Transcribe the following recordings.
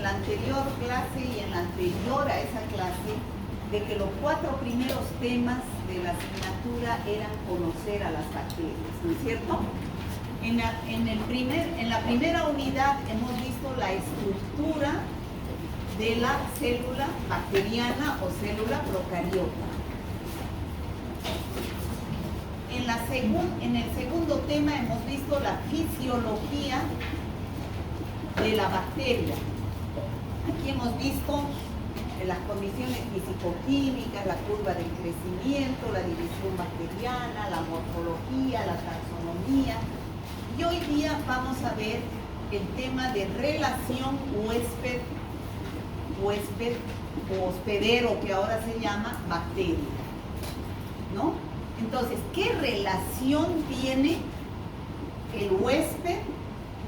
en la anterior clase y en la anterior a esa clase de que los 4 primeros temas de la asignatura eran conocer a las bacterias, ¿no es cierto? En la primera unidad hemos visto la estructura de la célula bacteriana o célula procariota. En el segundo tema hemos visto la fisiología de la bacteria. Aquí hemos visto las condiciones fisicoquímicas, la curva del crecimiento, la división bacteriana, la morfología, la taxonomía. Y hoy día vamos a ver el tema de relación huésped o hospedero, que ahora se llama bacteria, ¿no? Entonces, ¿qué relación tiene el huésped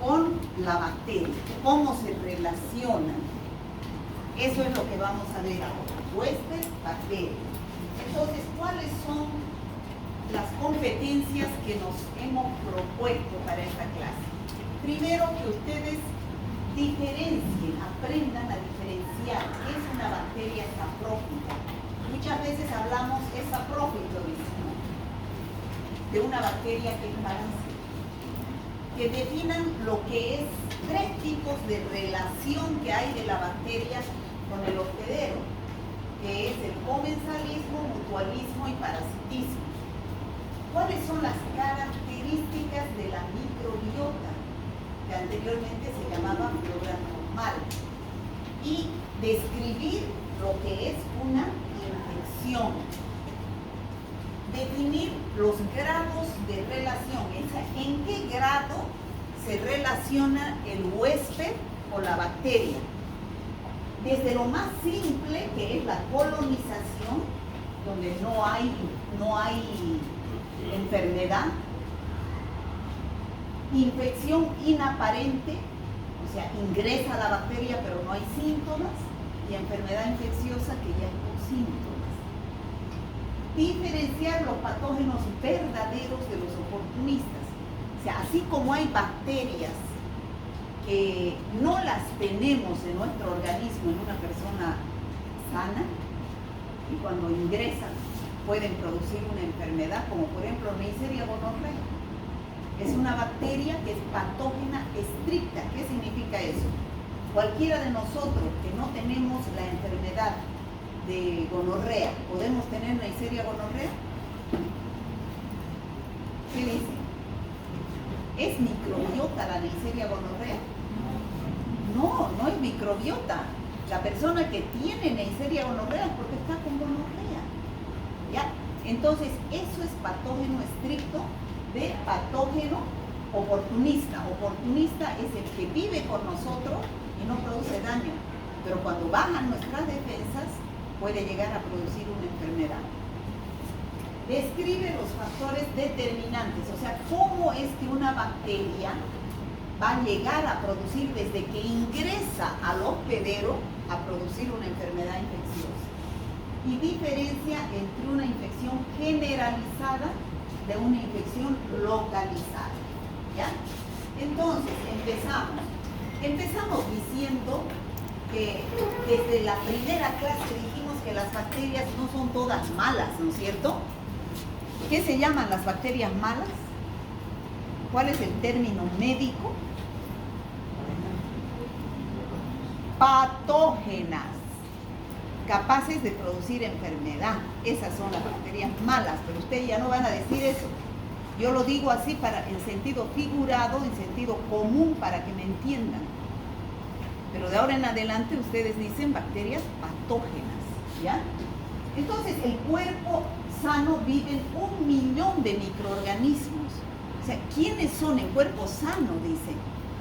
con la bacteria? ¿Cómo se relacionan? Eso es lo que vamos a ver ahora. Huésped, bacteria. Entonces, ¿cuáles son las competencias que nos hemos propuesto para esta clase? Primero, que ustedes diferencien, aprendan a diferenciar qué es una bacteria saprófita. Muchas veces hablamos es saprófito, ¿no? De una bacteria que es parásito. Que definan lo que es 3 tipos de relación que hay de la bacteria con el hospedero, que es el comensalismo, mutualismo y parasitismo. ¿Cuáles son las características de la microbiota, que anteriormente se llamaba flora normal? Y describir lo que es una infección. Definir los grados de relación, en qué grado se relaciona el huésped con la bacteria. Desde lo más simple, que es la colonización, donde no hay enfermedad, infección inaparente, o sea, ingresa la bacteria pero no hay síntomas, y enfermedad infecciosa que ya hay con síntomas. Diferenciar los patógenos verdaderos de los oportunistas. O sea, así como hay bacterias que no las tenemos en nuestro organismo en una persona sana, y cuando ingresan pueden producir una enfermedad, como por ejemplo Neisseria gonorrhea. Es una bacteria que es patógena estricta. ¿Qué significa eso? Cualquiera de nosotros que no tenemos la enfermedad de gonorrea, ¿podemos tener Neisseria gonorrhea? ¿Qué dice? ¿Es microbiota la Neisseria gonorrhea? No, no es microbiota. La persona que tiene Neisseria gonorrhea es porque está con gonorrea. ¿Ya? Entonces, eso es patógeno estricto de patógeno oportunista. Oportunista es el que vive con nosotros y no produce daño, pero cuando bajan nuestras defensas puede llegar a producir una enfermedad. Describe los factores determinantes, o sea, cómo es que una bacteria va a llegar a producir desde que ingresa al hospedero a producir una enfermedad infecciosa. Y diferencia entre una infección generalizada de una infección localizada. ¿Ya? Entonces, empezamos diciendo que desde la primera clase dijimos que las bacterias no son todas malas, ¿no es cierto? ¿Qué se llaman las bacterias malas? ¿Cuál es el término médico? Patógenas, capaces de producir enfermedad. Esas son las bacterias malas, pero ustedes ya no van a decir eso. Yo lo digo así en sentido figurado, en sentido común, para que me entiendan. Pero de ahora en adelante ustedes dicen bacterias patógenas, ¿ya? Entonces, el cuerpo sano viven 1 millón de microorganismos. O sea, ¿quiénes son el cuerpo sano? Dicen.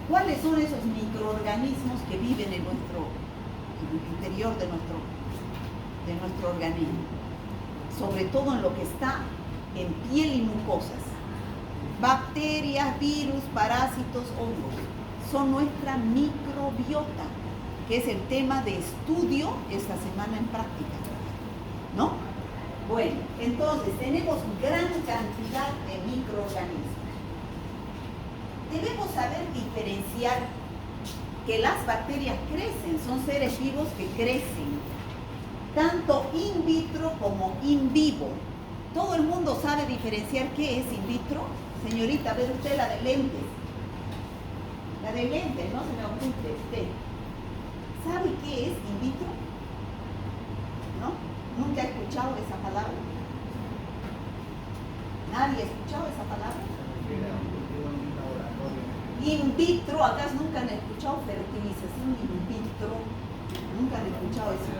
¿Cuáles son esos microorganismos que viven en el interior de nuestro organismo? Sobre todo en lo que está en piel y mucosas. Bacterias, virus, parásitos, hongos. Son nuestra microbiota, que es el tema de estudio esta semana en práctica, ¿no? Bueno, entonces tenemos gran cantidad de microorganismos. Debemos saber diferenciar que las bacterias crecen, son seres vivos que crecen, tanto in vitro como in vivo. ¿Todo el mundo sabe diferenciar qué es in vitro? Señorita, a ver usted la de lentes. La de lentes, no se me oculte usted. ¿Sabe qué es in vitro? ¿No? ¿Nunca ha escuchado esa palabra? ¿Nadie ha escuchado esa palabra? In vitro, ¿acaso nunca han escuchado fertilización in vitro? Nunca han escuchado eso.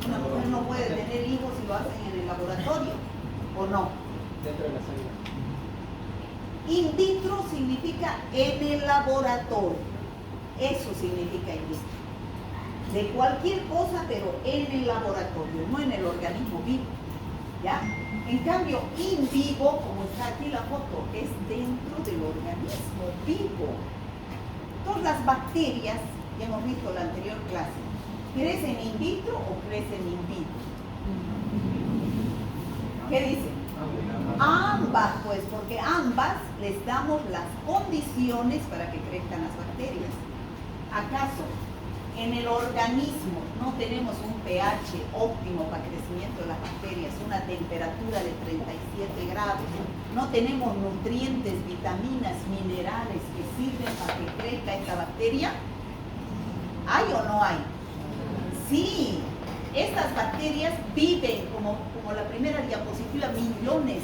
Una mujer no puede tener hijos si lo hacen en el laboratorio, ¿o no? Dentro de la célula. In vitro significa en el laboratorio. Eso significa in vitro. De cualquier cosa, pero en el laboratorio, no en el organismo vivo. ¿Ya? En cambio, in vivo, como está aquí la foto, es dentro del organismo vivo. Todas las bacterias, ya hemos visto en la anterior clase, ¿crecen in vitro o crecen in vivo? ¿Qué dicen? Ambas, pues, porque ambas les damos las condiciones para que crezcan las bacterias. ¿Acaso en el organismo no tenemos un pH óptimo para el crecimiento de las bacterias, una temperatura de 37 grados? ¿No tenemos nutrientes, vitaminas, minerales que sirven para que crezca esta bacteria? ¿Hay o no hay? Sí, estas bacterias viven, como la primera diapositiva, millones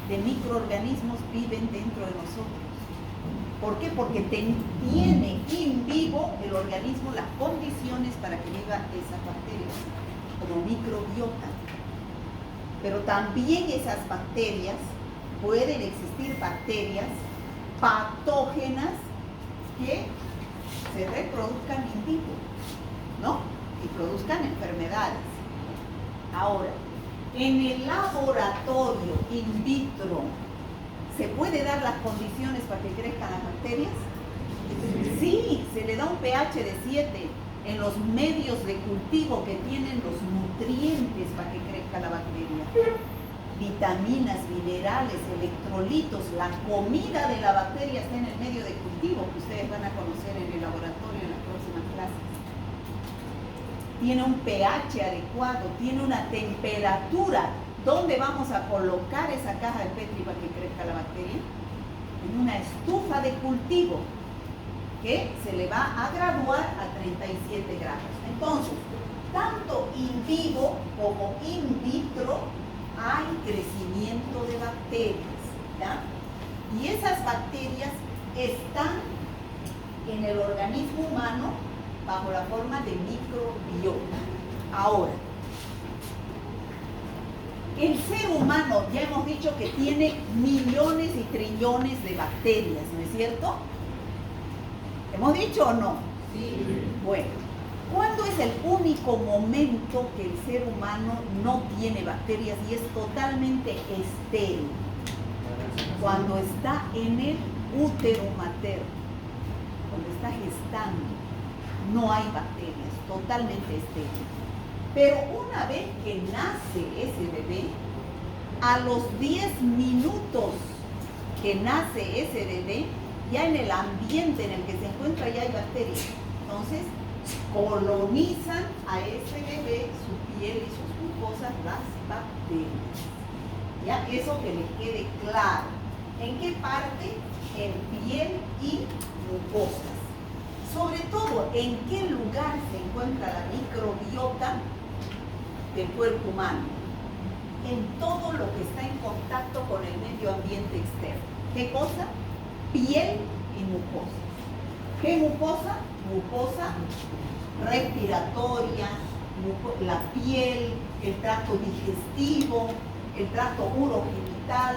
de microorganismos viven dentro de nosotros. ¿Por qué? Porque tiene in vivo el organismo las condiciones para que viva esas bacterias, como microbiota. Pero también esas bacterias, pueden existir bacterias patógenas que se reproduzcan in vivo, ¿no? Y produzcan enfermedades. Ahora, en el laboratorio in vitro, ¿se puede dar las condiciones para que crezcan las bacterias? Sí, se le da un pH de 7 en los medios de cultivo que tienen los nutrientes para que crezca la bacteria. Vitaminas, minerales, electrolitos, la comida de la bacteria está en el medio de cultivo que ustedes van a conocer en el laboratorio en las próximas clases. Tiene un pH adecuado, tiene una temperatura. ¿Dónde vamos a colocar esa caja de Petri para que crezca la bacteria? En una estufa de cultivo que se le va a graduar a 37 grados. Entonces, tanto in vivo como in vitro hay crecimiento de bacterias, ¿ya? Y esas bacterias están en el organismo humano bajo la forma de microbiota. Ahora, el ser humano, ya hemos dicho que tiene millones y trillones de bacterias, ¿no es cierto? ¿Hemos dicho o no? Sí. Bueno, ¿cuándo es el único momento que el ser humano no tiene bacterias y es totalmente estéril? Cuando está en el útero materno, cuando está gestando, no hay bacterias, totalmente estéril. Pero una vez que nace ese bebé, a los 10 minutos que nace ese bebé, ya en el ambiente en el que se encuentra ya hay bacterias. Entonces, colonizan a ese bebé, su piel y sus mucosas, las bacterias. Ya, eso que les quede claro. ¿En qué parte? En piel y mucosas. Sobre todo, ¿en qué lugar se encuentra la microbiota del cuerpo humano? En todo lo que está en contacto con el medio ambiente externo. ¿Qué cosa? Piel y mucosa. ¿Qué mucosa? Mucosa respiratoria, la piel, el tracto digestivo, el tracto urogenital.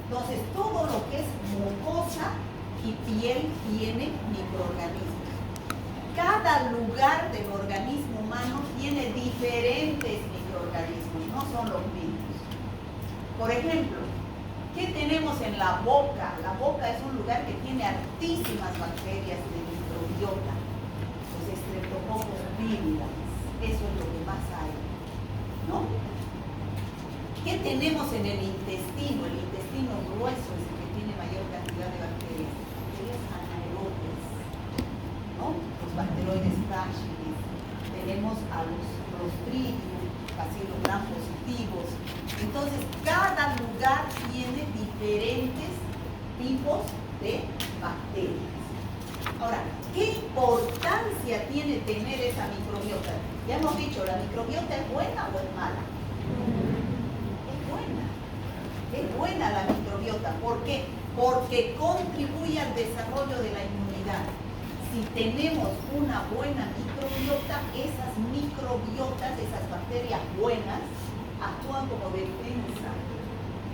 Entonces, todo lo que es mucosa y piel tiene microorganismos. Cada lugar del organismo humano tiene diferentes microorganismos, no son los mismos. Por ejemplo, ¿qué tenemos en la boca? La boca es un lugar que tiene altísimas bacterias de microbiota, los Streptococcus viridans, eso es lo que más hay, ¿no? ¿Qué tenemos en el intestino? El intestino grueso es el que tiene mayor cantidad de bacterias anaerobias, ¿no? ¿no? Los bacteroides frágiles, tenemos a los Clostridium, bacilos gram positivos. Entonces, cada lugar tiene diferentes tipos de bacterias. Ahora, ¿qué importancia tiene tener esa microbiota? Ya hemos dicho, ¿la microbiota es buena o es mala? Es buena. Es buena la microbiota. ¿Por qué? Porque contribuye al desarrollo de la inmunidad. Si tenemos una buena microbiota, esas microbiotas, esas bacterias buenas, actúan como defensa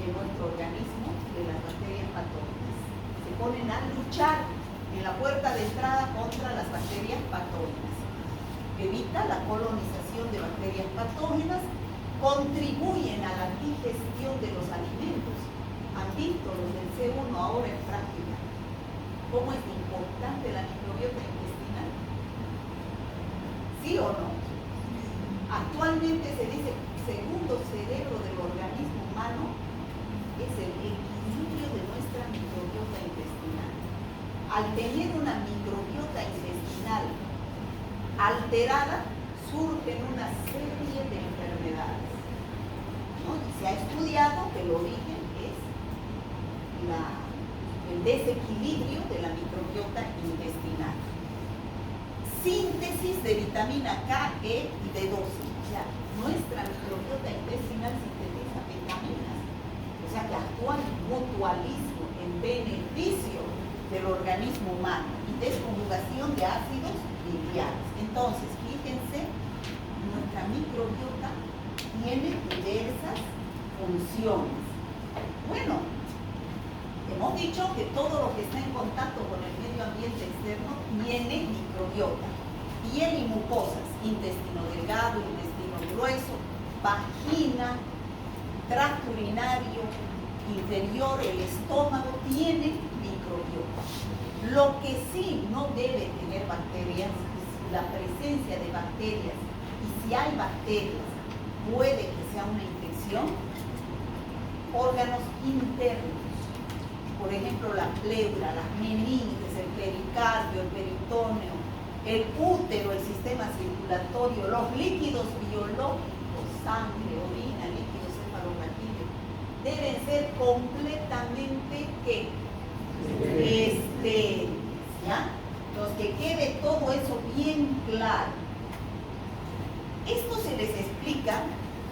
de nuestro organismo de las bacterias patógenas. Se ponen a luchar en la puerta de entrada contra las bacterias patógenas. Evita la colonización de bacterias patógenas, contribuyen a la digestión de los alimentos. Han visto los del C1 ahora en práctica cómo es importante la microbiota intestinal. ¿Sí o no? Actualmente se dice que el segundo cerebro del organismo humano es el equilibrio de nuestra microbiota intestinal. Al tener una microbiota intestinal alterada, surgen una serie de enfermedades, ¿no? Y se ha estudiado que el origen es el desequilibrio de la microbiota intestinal. Síntesis de vitamina K, E y B12. O sea, nuestra microbiota intestinal sintetiza vitaminas. O sea, que actúa en mutualismo, en beneficio del organismo humano y desconjugación de ácidos biliares. Entonces, fíjense, nuestra microbiota tiene diversas funciones. Bueno, hemos dicho que todo lo que está en contacto con el medio ambiente externo tiene microbiota. Piel y mucosas, intestino delgado, intestino grueso, vagina, tracto urinario inferior, el estómago, tiene microbiota. Lo que sí no debe tener bacterias es la presencia de bacterias. Y si hay bacterias, puede que sea una infección. Órganos internos, por ejemplo, la pleura, las meninges, el pericardio, el peritoneo, el útero, el sistema circulatorio, los líquidos biológicos, sangre, orina, líquido cefalorraquídeo, deben ser completamente estériles, ¿ya? Entonces, que quede todo eso bien claro. Esto se les explica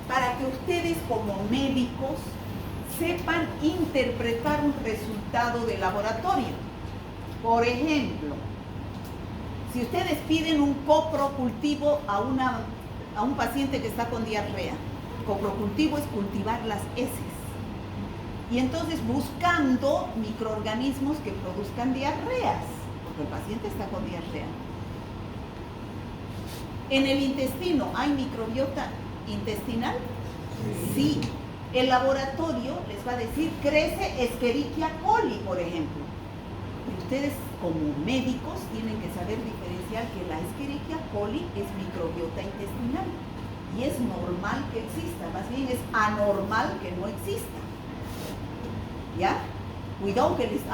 para que ustedes como médicos sepan interpretar un resultado de laboratorio. Por ejemplo, si ustedes piden un coprocultivo a un paciente que está con diarrea, coprocultivo es cultivar las heces. Y entonces buscando microorganismos que produzcan diarreas, porque el paciente está con diarrea. ¿En el intestino hay microbiota intestinal? Sí. El laboratorio les va a decir, crece Escherichia coli, por ejemplo. Y ustedes como médicos tienen que saber diferenciar que la Escherichia coli es microbiota intestinal. Y es normal que exista, más bien es anormal que no exista. ¿Ya? Cuidado que les,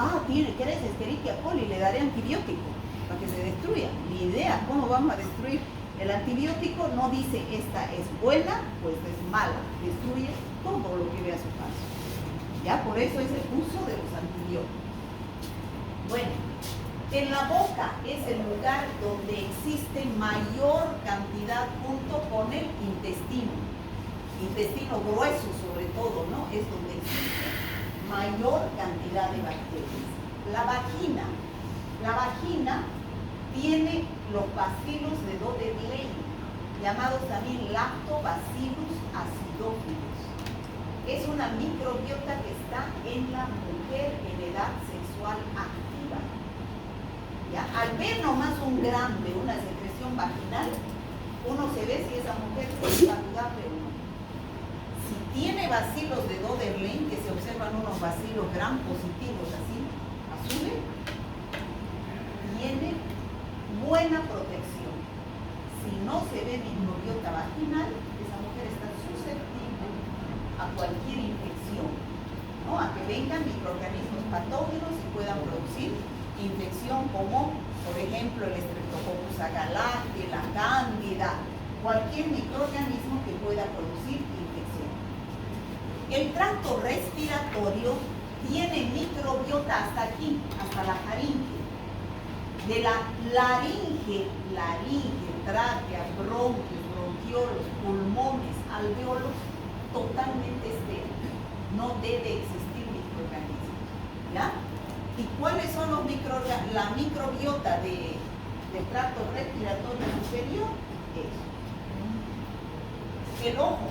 crece Escherichia coli, le daré antibiótico para que se destruya. Ni idea, ¿cómo vamos a destruir? El antibiótico no dice esta es buena o esta es mala, destruye todo lo que ve a su paso. Ya, por eso es el uso de los antibióticos. Bueno, en la boca es el lugar donde existe mayor cantidad junto con el intestino grueso sobre todo, ¿no? Es donde existe mayor cantidad de bacterias. La vagina tiene los bacilos de Dodebley, llamados también lactobacillus acidófilos. Es una microbiota que está en la mujer en edad sexual activa. ¿Ya? Al ver nomás un grande, una secreción vaginal, uno se ve si esa mujer es saludable o no. Si tiene bacilos de Dodebley, que se observan unos bacilos gram positivos así, azules, tiene buena protección. Si no se ve microbiota vaginal, esa mujer está susceptible a cualquier infección, ¿no? A que vengan microorganismos patógenos y puedan producir infección como Por ejemplo, el Streptococcus agalactiae, la cándida, cualquier microorganismo que pueda producir infección. El tracto respiratorio tiene microbiota hasta aquí, hasta la faringe. De la laringe, tráquea, bronquios, bronquiolos, pulmones, alveolos, totalmente estéril. No debe existir microorganismos. ¿Ya? ¿Y cuáles son los la microbiota del tracto respiratorio superior? Eso. El ojo,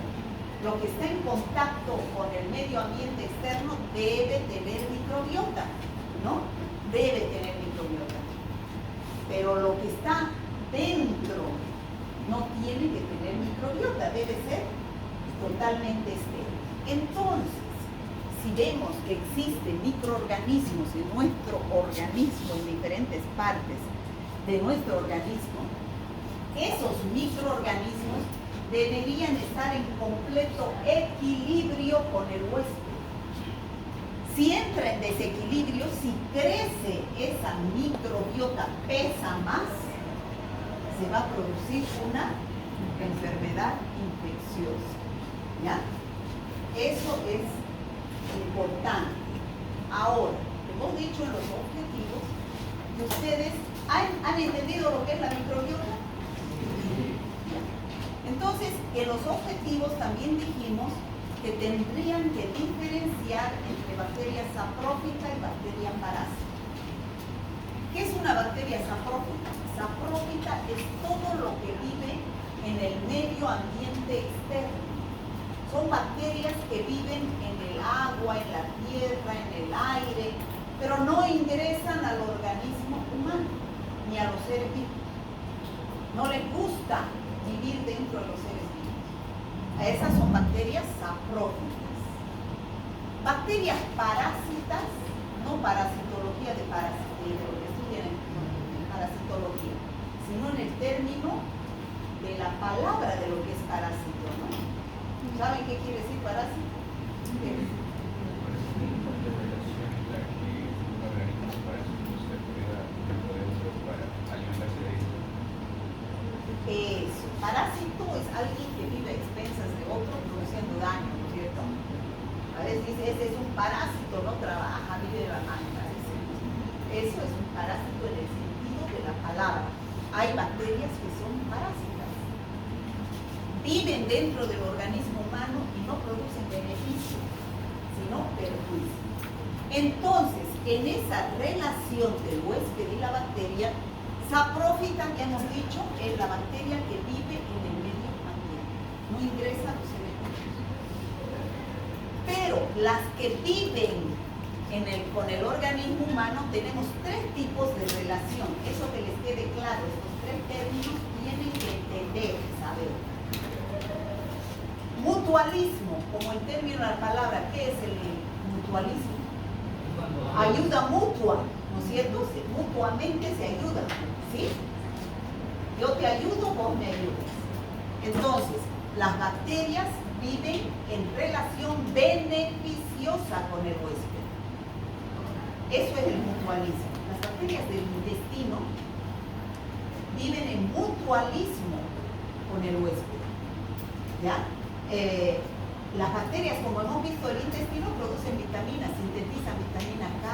lo que está en contacto con el medio ambiente externo, debe tener microbiota, ¿no? Debe tener microbiota. Pero lo que está dentro no tiene que tener microbiota, debe ser totalmente estéril. Entonces, si vemos que existen microorganismos en nuestro organismo, en diferentes partes de nuestro organismo, esos microorganismos deberían estar en completo equilibrio con el huésped. Si entra en desequilibrio, si crece esa microbiota, pesa más, se va a producir una enfermedad infecciosa. ¿Ya? Eso es importante. Ahora, hemos dicho en los objetivos que ustedes han entendido lo que es la microbiota. Entonces, en los objetivos también dijimos que tendrían que diferenciar entre bacteria saprófita y bacteria parásita. ¿Qué es una bacteria saprófita? Saprófita es todo lo que vive en el medio ambiente externo. Son bacterias que viven en el agua, en la tierra, en el aire, pero no ingresan al organismo humano ni a los seres vivos. No les gusta vivir dentro de los seres vivos. Esas son bacterias saprófitas. Bacterias parásitas, no parasitología de lo que estudian en parasitología, sino en el término de la palabra de lo que es parásito, ¿no? ¿Saben qué quiere decir parásito? Eso, parásito es alguien que vive a expensas de otro produciendo daño, ¿no es cierto? A veces dice, ese es un parásito, no trabaja, vive de la manga. Eso es un parásito en el sentido de la palabra. Hay bacterias que son parásitas. Viven dentro del organismo humano y no producen beneficio, sino perjuicio. Entonces, en esa relación del huésped y la bacteria, saprófita, ya hemos dicho, es la bacteria que vive en el medio ambiente, no ingresa a los seres vivos. Pero las que viven con el organismo humano, tenemos tres tipos de relación. Eso que les quede claro, estos tres términos tienen que entender, saber. Mutualismo, como el término de la palabra, ¿qué es el mutualismo? Ayuda mutua, ¿no es cierto? Mutuamente se ayudan, ¿sí? Yo te ayudo, vos me ayudas. Entonces, las bacterias viven en relación beneficiosa con el huésped. Eso es el mutualismo. Las bacterias del intestino viven en mutualismo con el huésped. ¿Ya? Las bacterias, como hemos visto, el intestino producen vitaminas, sintetizan vitamina K.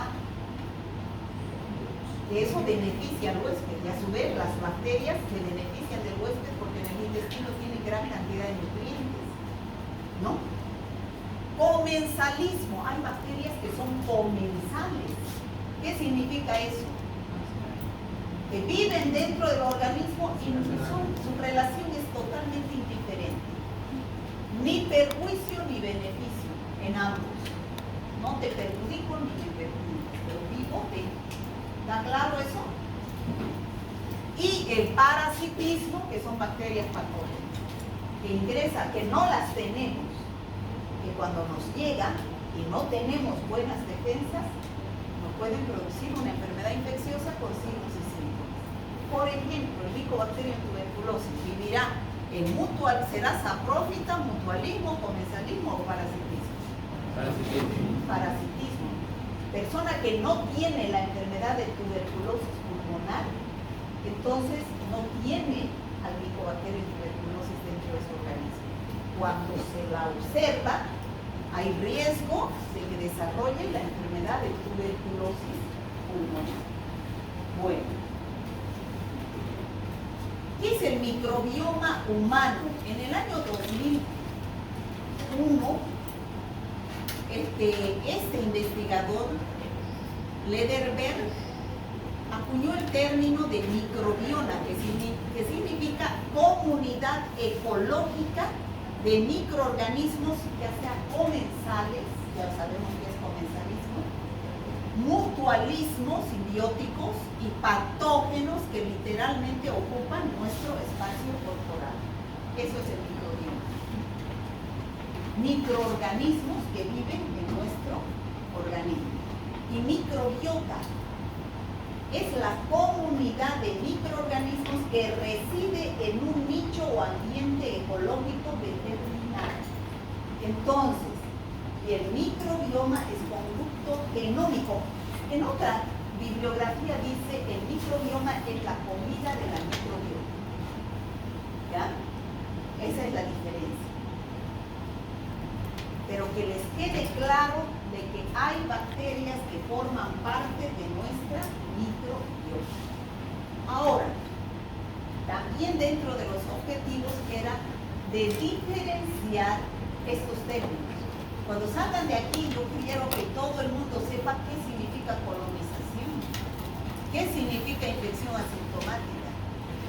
Eso beneficia al huésped y a su vez las bacterias se benefician del huésped porque en el intestino tienen gran cantidad de nutrientes, ¿no? Comensalismo. Hay bacterias que son comensales. ¿Qué significa eso? Que viven dentro del organismo y su relación es totalmente indiferente. Ni perjuicio ni beneficio en ambos. No te perjudico ni te perjudico, pero vivo dentro. ¿Está claro eso? Y el parasitismo, que son bacterias patógenas, que ingresan, que no las tenemos, que cuando nos llegan y no tenemos buenas defensas, nos pueden producir una enfermedad infecciosa con signos y síntomas. Por ejemplo, el Mycobacterium tuberculosis vivirá en será saprófita, mutualismo, comensalismo o parasitismo. Parasitismo. Persona que no tiene la enfermedad de tuberculosis pulmonar entonces no tiene al Mycobacterium tuberculosis dentro de su organismo. Cuando se la observa, hay riesgo de que desarrolle la enfermedad de tuberculosis pulmonar. Bueno, ¿qué es el microbioma humano? En el año 2001, este investigador, Lederberg, acuñó el término de microbioma, que significa comunidad ecológica de microorganismos, ya sea comensales, ya sabemos qué es comensalismo, mutualismos simbióticos y patógenos que literalmente ocupan nuestro espacio corporal. Eso es el microbioma. Microorganismos que viven en nuestro organismo. Y microbiota es la comunidad de microorganismos que reside en un nicho o ambiente ecológico determinado. Entonces, y el microbioma es conducto genómico. En otra bibliografía dice el microbioma es la comida de la microbiota. ¿Ya? Esa es la diferencia. Pero que les quede claro de que hay bacterias que forman parte de nuestra microbiota. Ahora, también dentro de los objetivos era de diferenciar estos términos. Cuando salgan de aquí, yo quiero que todo el mundo sepa qué significa colonización, qué significa infección asintomática,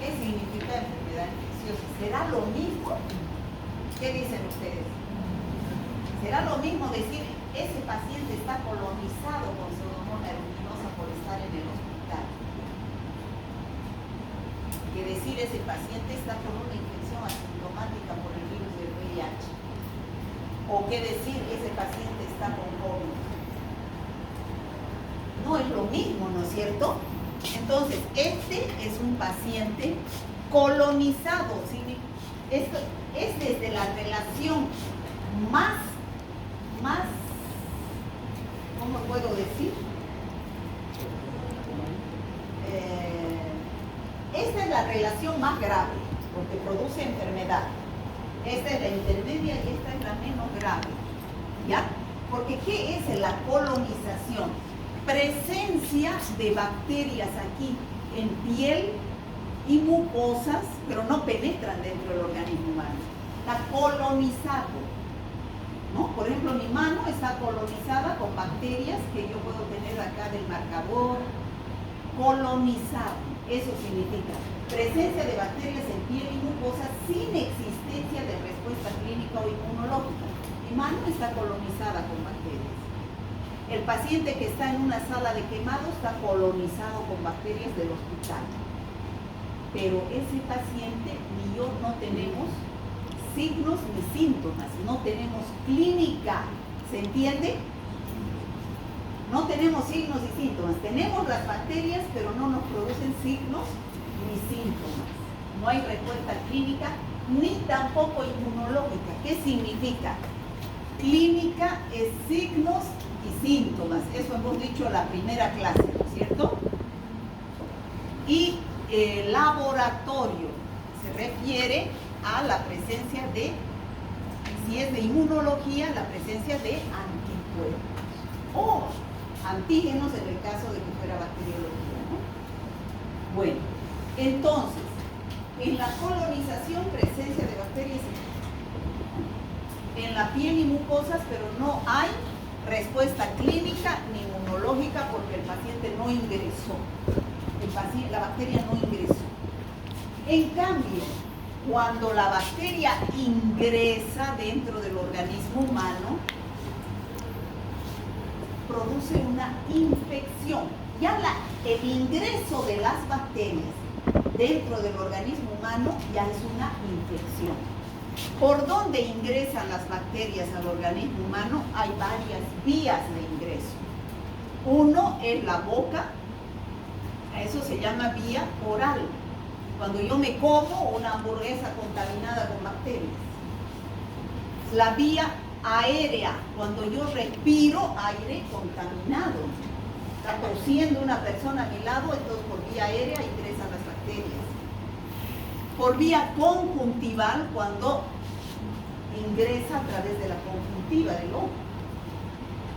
qué significa enfermedad infecciosa. ¿Será lo mismo? ¿Qué dicen ustedes? ¿Será lo mismo decir ese paciente está colonizado con pseudomonas aeruginosa por estar en el hospital, que decir ese paciente está con una infección asintomática por el virus del VIH, o que decir ese paciente está con COVID? No es lo mismo, ¿no es cierto? Entonces, este es un paciente colonizado, ¿sí? Esto es desde la relación más, ¿cómo puedo decir? Esta es la relación más grave, porque produce enfermedad. Esta es la intermedia y esta es la menos grave. ¿Ya? Porque ¿qué es la colonización? Presencia de bacterias aquí en piel y mucosas, pero no penetran dentro del organismo humano. Está colonizado, ¿no? Por ejemplo, mi mano está colonizada con bacterias que yo puedo tener acá del marcador. Colonizado, eso significa presencia de bacterias en piel y mucosa sin existencia de respuesta clínica o inmunológica. Mi mano está colonizada con bacterias. El paciente que está en una sala de quemado está colonizado con bacterias del hospital. Pero ese paciente ni yo no tenemos signos ni síntomas, no tenemos clínica, ¿se entiende? No tenemos signos y síntomas, tenemos las bacterias, pero no nos producen signos ni síntomas. No hay respuesta clínica, ni tampoco inmunológica. ¿Qué significa? Clínica es signos y síntomas, eso hemos dicho en la primera clase, ¿no es cierto? Y laboratorio se refiere a la presencia de, si es de inmunología, la presencia de anticuerpos o antígenos en el caso de que fuera bacteriología, ¿no? Bueno, entonces, en la colonización, presencia de bacterias en la piel y mucosas, pero no hay respuesta clínica ni inmunológica porque el paciente no ingresó, la bacteria no ingresó. En cambio, cuando la bacteria ingresa dentro del organismo humano, produce una infección. Ya el ingreso de las bacterias dentro del organismo humano ya es una infección. ¿Por dónde ingresan las bacterias al organismo humano? Hay varias vías de ingreso. Uno es la boca, a eso se llama vía oral. Cuando yo me como una hamburguesa contaminada con bacterias. La vía aérea, cuando yo respiro aire contaminado. Está tosiendo una persona a mi lado, entonces por vía aérea ingresan las bacterias. bacterias. Por vía conjuntival, cuando ingresa a través de la conjuntiva del ojo,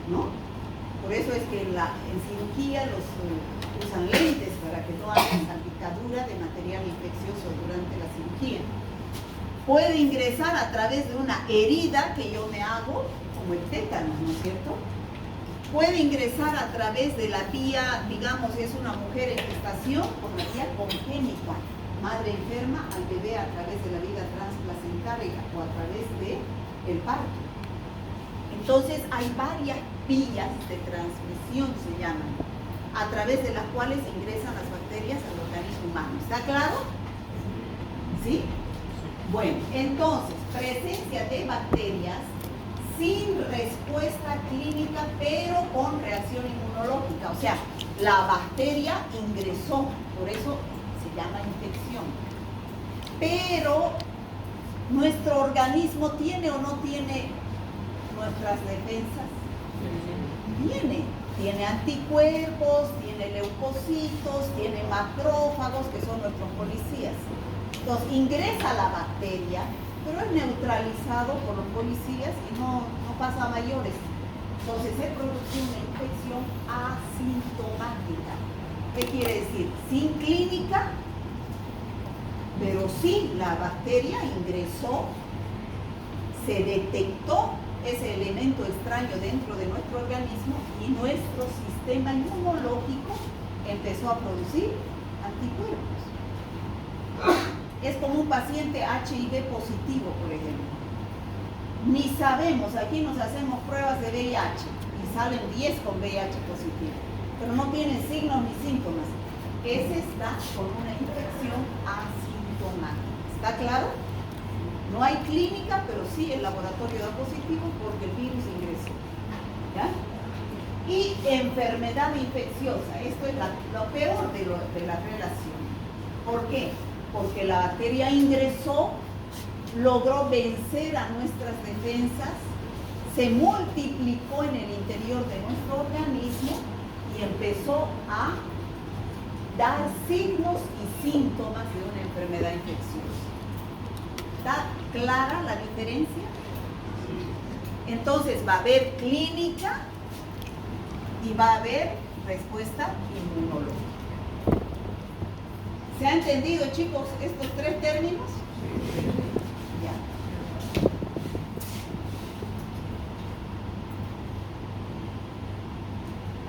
¿no? Por eso es que en cirugía usan lentes para que no haya salpicadura de material infeccioso durante la cirugía. Puede ingresar a través de una herida que yo me hago, como el tétano, ¿no es cierto? Puede ingresar a través de la vía, digamos, es una mujer en gestación, por la vía congénita, madre enferma al bebé a través de la vía transplacentaria o a través del parto. Entonces hay varias vías de transmisión, se llaman, a través de las cuales ingresan las bacterias al organismo humano. ¿Está claro? ¿Sí? Bueno, entonces, presencia de bacterias sin respuesta clínica, pero con reacción inmunológica. O sea, la bacteria ingresó, por eso se llama infección. Pero, ¿nuestro organismo tiene o no tiene nuestras defensas? Tiene anticuerpos, tiene leucocitos, tiene macrófagos, que son nuestros policías. Entonces ingresa la bacteria, pero es neutralizado por los policías y no pasa a mayores. Entonces se produce una infección asintomática. ¿Qué quiere decir? Sin clínica, pero sí la bacteria ingresó, se detectó ese elemento extraño dentro de nuestro organismo y nuestro sistema inmunológico empezó a producir anticuerpos. Es como un paciente HIV positivo, por ejemplo. Ni sabemos, aquí nos hacemos pruebas de VIH y salen 10 con VIH positivo, pero no tienen signos ni síntomas. Ese está con una infección asintomática. ¿Está claro? No hay clínica, pero sí el laboratorio da positivo porque el virus ingresó. ¿Ya? Y enfermedad infecciosa. Esto es lo peor de la relación. ¿Por qué? Porque la bacteria ingresó, logró vencer a nuestras defensas, se multiplicó en el interior de nuestro organismo y empezó a dar signos y síntomas de una enfermedad infecciosa. ¿Está clara la diferencia? Entonces va a haber clínica y va a haber respuesta inmunológica. ¿Se ha entendido, chicos, estos tres términos? Ya.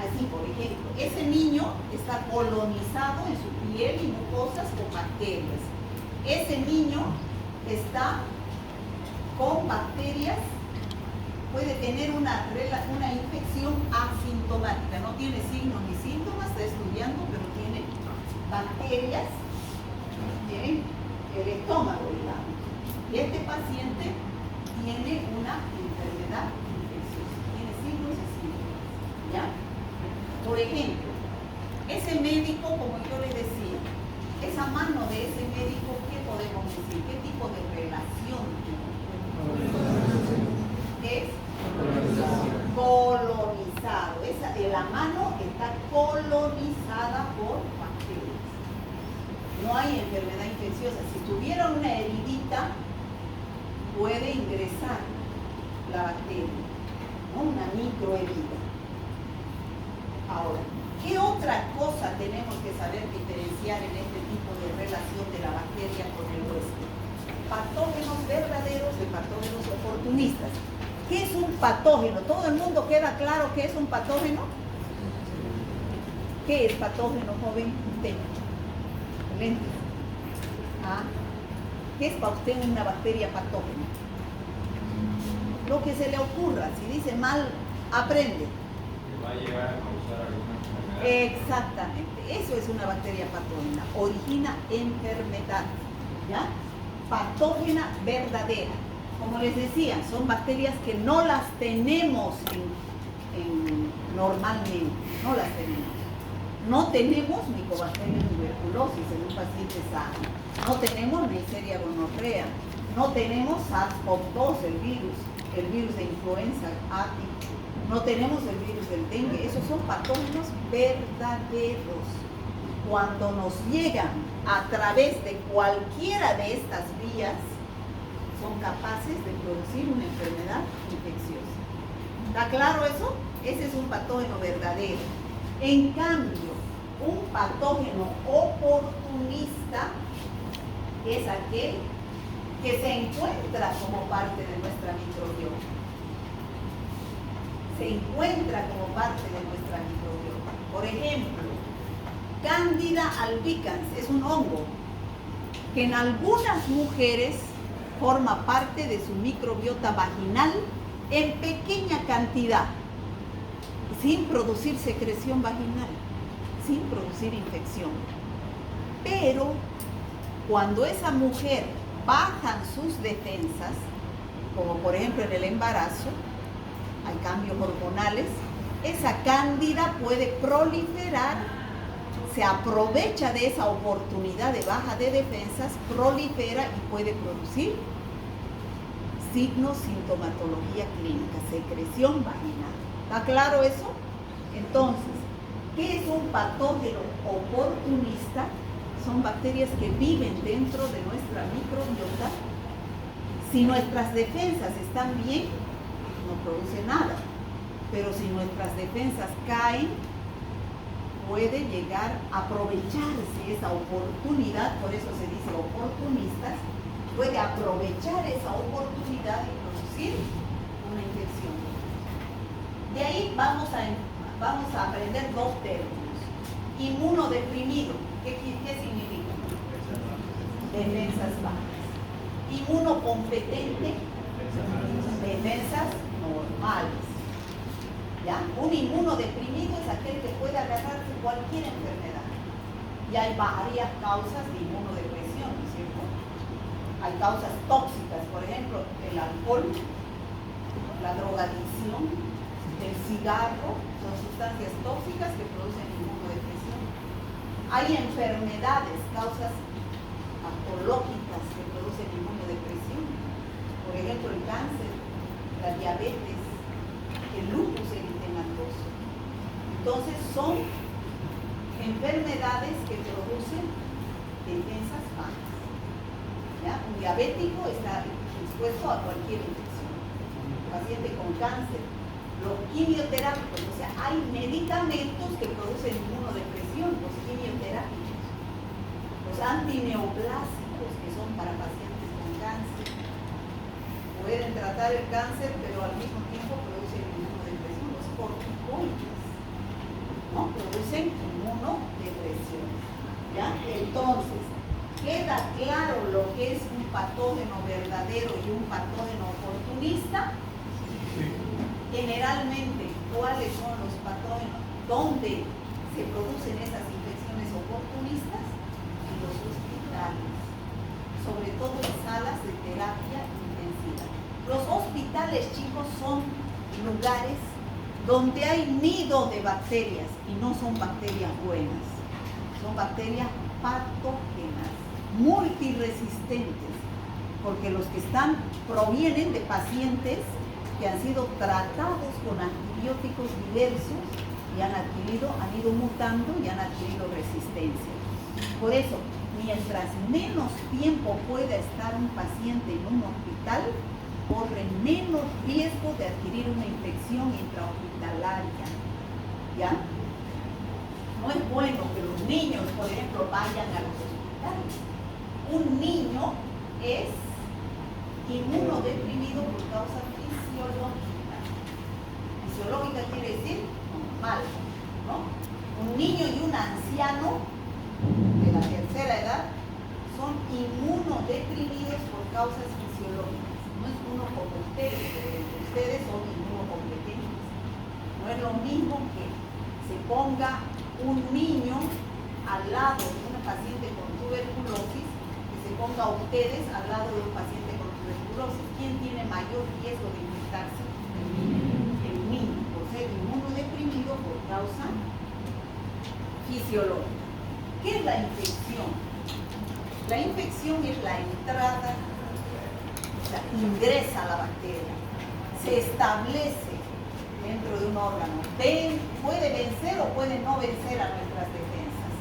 Así, por ejemplo, ese niño está colonizado en su piel y mucosas con bacterias. Ese niño está con bacterias, puede tener una infección asintomática, no tiene signos ni síntomas, está estudiando, pero tiene bacterias en el estómago, digamos. Y este paciente tiene una enfermedad infecciosa, tiene signos y síntomas, ¿ya? Por ejemplo, ese médico, como yo les decía, esa mano de ese médico, ¿qué podemos decir? ¿Qué tipo de relación tiene? Es colonizado. La mano está colonizada por bacterias. No hay enfermedad infecciosa. Si tuviera una heridita, puede ingresar la bacteria, ¿no? Una microherida. Ahora, ¿qué otra cosa tenemos que saber diferenciar en este tipo de relación de la bacteria con el huésped? Patógenos verdaderos de patógenos oportunistas. ¿Qué es un patógeno? ¿Todo el mundo queda claro qué es un patógeno? ¿Qué es patógeno, joven? Usted. Lentes. ¿Ah? ¿Qué es para usted una bacteria patógena? Lo que se le ocurra. Si dice mal, aprende. Va a llegar a causar alguna enfermedad. Exactamente, eso es una bacteria patógena, origina enfermedad, ¿ya? Patógena verdadera. Como les decía, son bacterias que no las tenemos normalmente, no las tenemos. No tenemos Mycobacterium tuberculosis en un paciente sano, no tenemos Neisseria gonorrea, no tenemos SARS-CoV-2, el virus de influenza atípico. No tenemos el virus del dengue, esos son patógenos verdaderos. cuando nos llegan a través de cualquiera de estas vías, son capaces de producir una enfermedad infecciosa. ¿Está claro eso? Ese es un patógeno verdadero. En cambio, un patógeno oportunista es aquel que se encuentra como parte de nuestra microbiota. Se encuentra como parte de nuestra microbiota. Por ejemplo, Candida albicans es un hongo que en algunas mujeres forma parte de su microbiota vaginal en pequeña cantidad, sin producir secreción vaginal, sin producir infección. Pero cuando esa mujer bajan sus defensas, como por ejemplo en el embarazo, hay cambios hormonales, esa cándida puede proliferar, se aprovecha de esa oportunidad de baja de defensas, prolifera y puede producir signos, sintomatología clínica, secreción vaginal. ¿Está claro eso? Entonces, ¿qué es un patógeno oportunista? Son bacterias que viven dentro de nuestra microbiota. Si nuestras defensas están bien, no produce nada. Pero si nuestras defensas caen, puede llegar a aprovecharse esa oportunidad, por eso se dice oportunistas, puede aprovechar esa oportunidad y producir una infección. De ahí vamos a aprender dos términos. Inmunodeprimido, ¿qué significa? Defensas bajas. Inmunocompetente, defensas normales. ¿Ya? Un inmunodeprimido es aquel que puede agarrarse cualquier enfermedad. Y hay varias causas de inmunodepresión, ¿no es cierto? Hay causas tóxicas, por ejemplo, el alcohol, la drogadicción, el cigarro, son sustancias tóxicas que producen inmunodepresión. Hay enfermedades, causas patológicas que producen inmunodepresión. Por ejemplo, el cáncer, la diabetes, el lupus eritematoso. Entonces son enfermedades que producen defensas bajas. ¿Ya? Un diabético está expuesto a cualquier infección. Un paciente con cáncer, los quimioterápicos, o sea, hay medicamentos que producen inmunodepresión, los quimioterápicos. Los antineoplásicos, que son para pacientes con cáncer, pueden tratar el cáncer, pero al mismo tiempo producen inmunodepresión. Los corticoides, ¿no? Producen inmunodepresión. ¿Ya? Entonces, ¿queda claro lo que es un patógeno verdadero y un patógeno oportunista? Sí. Generalmente, ¿cuáles son los patógenos? ¿Dónde se producen esas infecciones oportunistas? En los hospitales, sobre todo en salas de terapia intensiva. Los hospitales, chicos, son lugares donde hay nido de bacterias y no son bacterias buenas, son bacterias patógenas, multiresistentes, porque los que están provienen de pacientes que han sido tratados con antibióticos diversos y han ido mutando y han adquirido resistencia. Por eso, mientras menos tiempo pueda estar un paciente en un hospital, corre menos riesgo de adquirir una infección intrahospitalaria. ¿Ya? No es bueno que los niños, por ejemplo, vayan a los hospitales. Un niño es inmunodeprimido por causa fisiológica. Fisiológica quiere decir normal, ¿no? Un niño y un anciano de la tercera edad son inmunodeprimidos por causas fisiológicas. No es uno como ustedes son inmunocompetentes. No es lo mismo que se ponga un niño al lado de una paciente con tuberculosis, que se ponga a ustedes al lado de un paciente con tuberculosis. ¿Quién tiene mayor riesgo de infectarse? El niño, por ser inmunodeprimido por causa fisiológica. ¿Qué es la infección? La infección es la entrada, o sea, ingresa la bacteria, se establece dentro de un órgano, puede vencer o puede no vencer a nuestras defensas.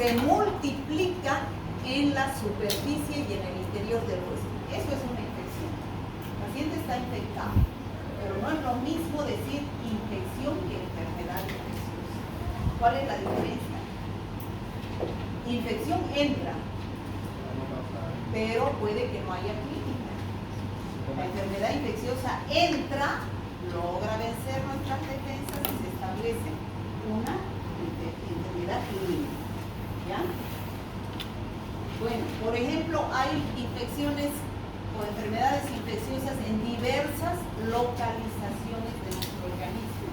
se multiplica en la superficie y en el interior del hueso. Eso es una infección. El paciente está infectado, pero no es lo mismo decir infección que enfermedad infecciosa. ¿Cuál es la diferencia? Infección entra, pero puede que no haya clínica. La enfermedad infecciosa entra, logra vencer nuestras defensas y se establece una enfermedad clínica. ¿Ya? Bueno, por ejemplo, hay infecciones o enfermedades infecciosas en diversas localizaciones de nuestro organismo.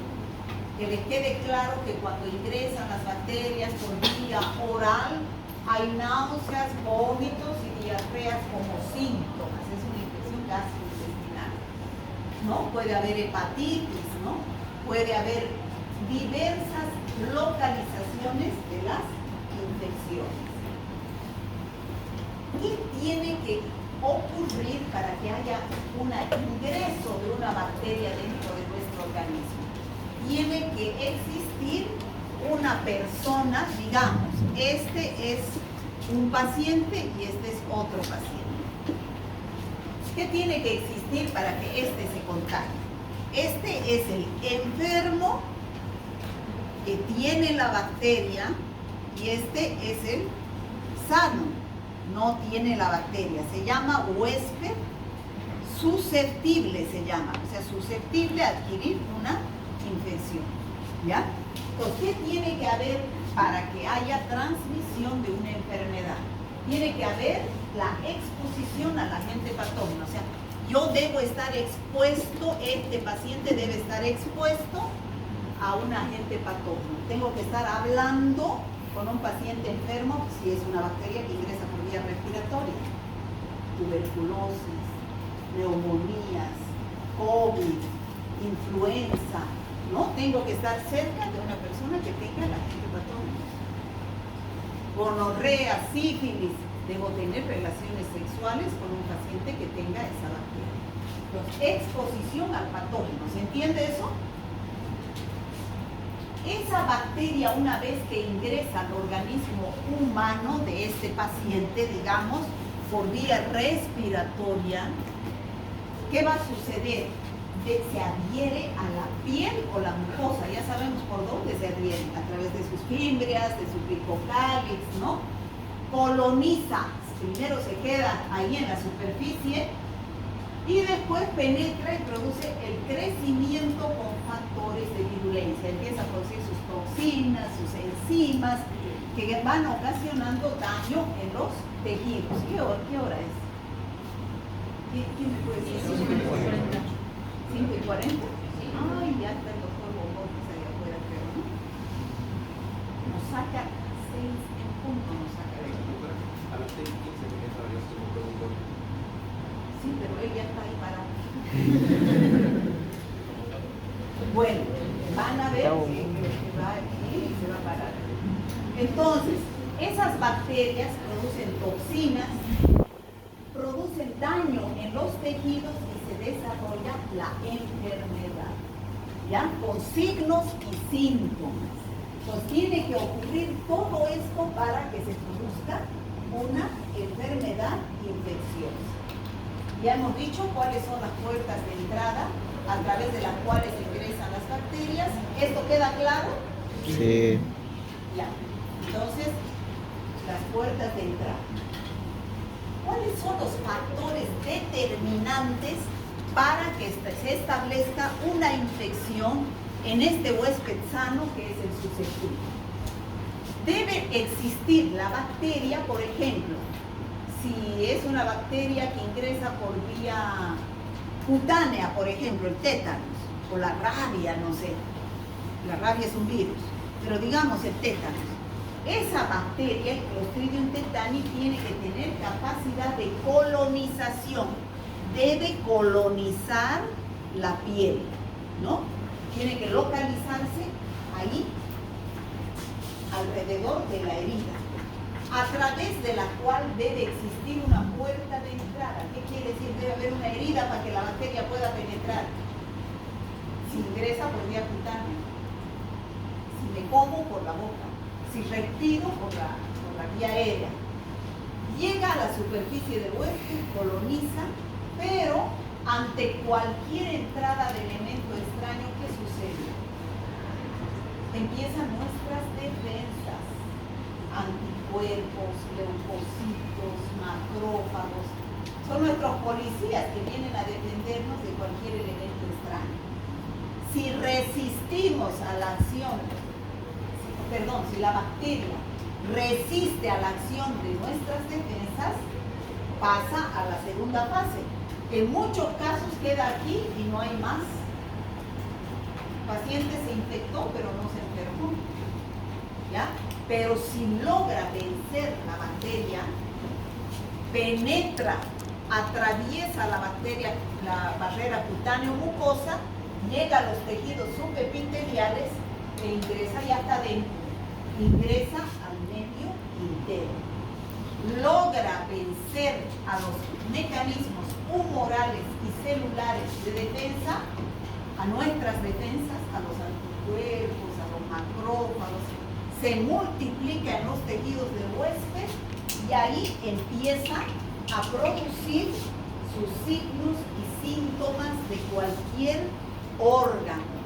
Que les quede claro que cuando ingresan las bacterias por vía oral, hay náuseas, vómitos y diarreas como síntomas. Es una infección gastrointestinal, ¿no? Puede haber hepatitis, ¿no? Puede haber diversas localizaciones de las infecciones. ¿Qué tiene que ocurrir para que haya un ingreso de una bacteria dentro de nuestro organismo? Tiene que existir una persona, digamos, este es un paciente y este es otro paciente. ¿Qué tiene que existir para que este se contagie? Este es el enfermo que tiene la bacteria y este es el sano. No tiene la bacteria, se llama huésped susceptible, se llama, o sea, susceptible a adquirir una infección, ¿ya? Entonces, ¿qué tiene que haber para que haya transmisión de una enfermedad? Tiene que haber la exposición al agente patógeno, o sea, yo debo estar expuesto, este paciente debe estar expuesto a un agente patógeno. Tengo que estar hablando con un paciente enfermo, si es una bacteria que ingresa por vía respiratoria, tuberculosis, neumonías, COVID, influenza, ¿no? Tengo que estar cerca de una persona que tenga el agente patógeno. Gonorrea, sífilis, debo tener relaciones sexuales con un paciente que tenga esa bacteria. Entonces, exposición al patógeno, ¿se entiende eso? Esa bacteria, una vez que ingresa al organismo humano de este paciente, digamos, por vía respiratoria, ¿qué va a suceder? Se adhiere a la piel o la mucosa, ya sabemos por dónde se adhiere, a través de sus fimbrias, de su picocálix, ¿no? Coloniza, primero se queda ahí en la superficie y después penetra y produce el crecimiento con factores de virulencia. Empieza a producir sus toxinas, sus enzimas, que van ocasionando daño en los tejidos. ¿Qué hora es? ¿Quién me puede decir? 5:40. Ay, ya está el doctor Bobotes allá afuera, creo, ¿no? Nos saca 6 en punto, nos saca. A las 6:15 me sabría si me pregunto. Sí, pero él ya está ahí parado. Bueno, van a ver que va aquí y se va a parar. Entonces, esas bacterias producen toxinas, producen daño en los tejidos y se desarrolla la enfermedad, ¿ya? Con signos y síntomas. Entonces, tiene que ocurrir todo esto para que se produzca una enfermedad infecciosa. Ya hemos dicho cuáles son las puertas de entrada a través de las cuales ingresan las bacterias. ¿Esto queda claro? Sí. Ya. Entonces, las puertas de entrada. ¿Cuáles son los factores determinantes para que se establezca una infección en este huésped sano que es el susceptible? Debe existir la bacteria, por ejemplo, si es una bacteria que ingresa por vía cutánea, por ejemplo, el tétanos, o la rabia, no sé. La rabia es un virus, pero digamos el tétanos. Esa bacteria, el Clostridium tetani, tiene que tener capacidad de colonización. Debe colonizar la piel, ¿no? Tiene que localizarse ahí, alrededor de la herida, a través de la cual debe existir una puerta de entrada. ¿Qué quiere decir? Debe haber una herida para que la bacteria pueda penetrar. Si ingresa por vía cutánea, si me como por la boca, si respiro por la vía aérea. Llega a la superficie del huésped, coloniza, pero ante cualquier entrada de elemento extraño, ¿qué sucede? Empiezan nuestras defensas, anticuerpos, leucocitos, macrófagos. Son nuestros policías que vienen a defendernos de cualquier elemento extraño. Si resistimos a la acción, si la bacteria resiste a la acción de nuestras defensas, pasa a la segunda fase. En muchos casos queda aquí y no hay más. El paciente se infectó, pero no se enfermó. ¿Ya? Pero si logra vencer la bacteria, penetra, atraviesa la bacteria, la barrera cutáneo-mucosa, llega a los tejidos subepiteliales e ingresa ya hasta adentro. Ingresa al medio interno. Logra vencer a los mecanismos humorales y celulares de defensa, a nuestras defensas, a los anticuerpos, a los macrófagos, se multiplica en los tejidos del huésped y ahí empieza a producir sus signos y síntomas de cualquier órgano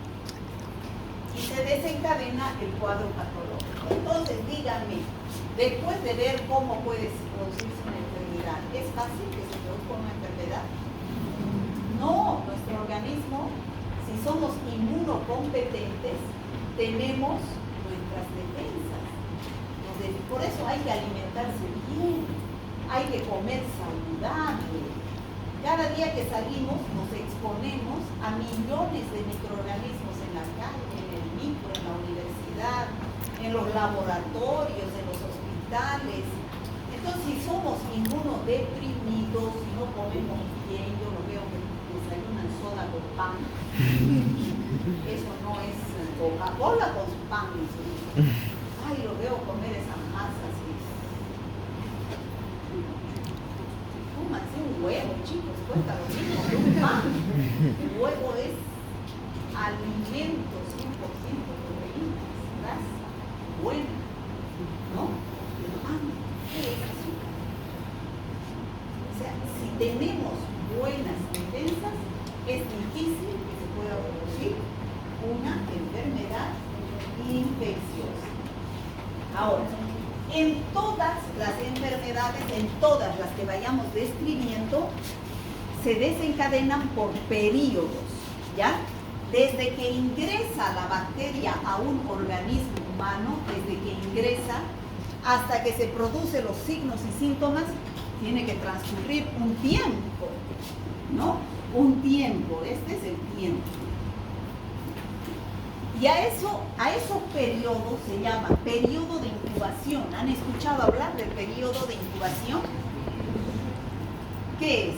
y se desencadena el cuadro patológico. Entonces, díganme, después de ver cómo puede producirse una enfermedad, ¿es fácil que se produzca una enfermedad? No, nuestro organismo, si somos inmunocompetentes, tenemos nuestras defensas. Por eso hay que alimentarse bien, hay que comer saludable. Cada día que salimos nos exponemos a millones de microorganismos en la calle, en el micro, en la universidad, en los laboratorios, en los hospitales. Entonces, si somos inmunodeprimidos, si no comemos bien, yo lo veo que desayunan soda con pan. Eso no es Coca-Cola con su pan. Ay, lo veo comer esas masas. Cómanse un huevo, chicos, cuesta lo mismo que un pan. El huevo es alimento 100% proteínas, grasa, buena, ¿no? El pan es azúcar. O sea, si tenemos buenas defensas, es difícil que se pueda producir una enfermedad infecciosa. Ahora, en todas las enfermedades, en todas las que vayamos describiendo, se desencadenan por periodos, ¿ya? Desde que ingresa la bacteria a un organismo humano, desde que ingresa hasta que se producen los signos y síntomas, tiene que transcurrir un tiempo, ¿no? Un tiempo, este es el tiempo. Y a esos periodos se llama periodo de incubación. ¿Han escuchado hablar del periodo de incubación? ¿Qué es?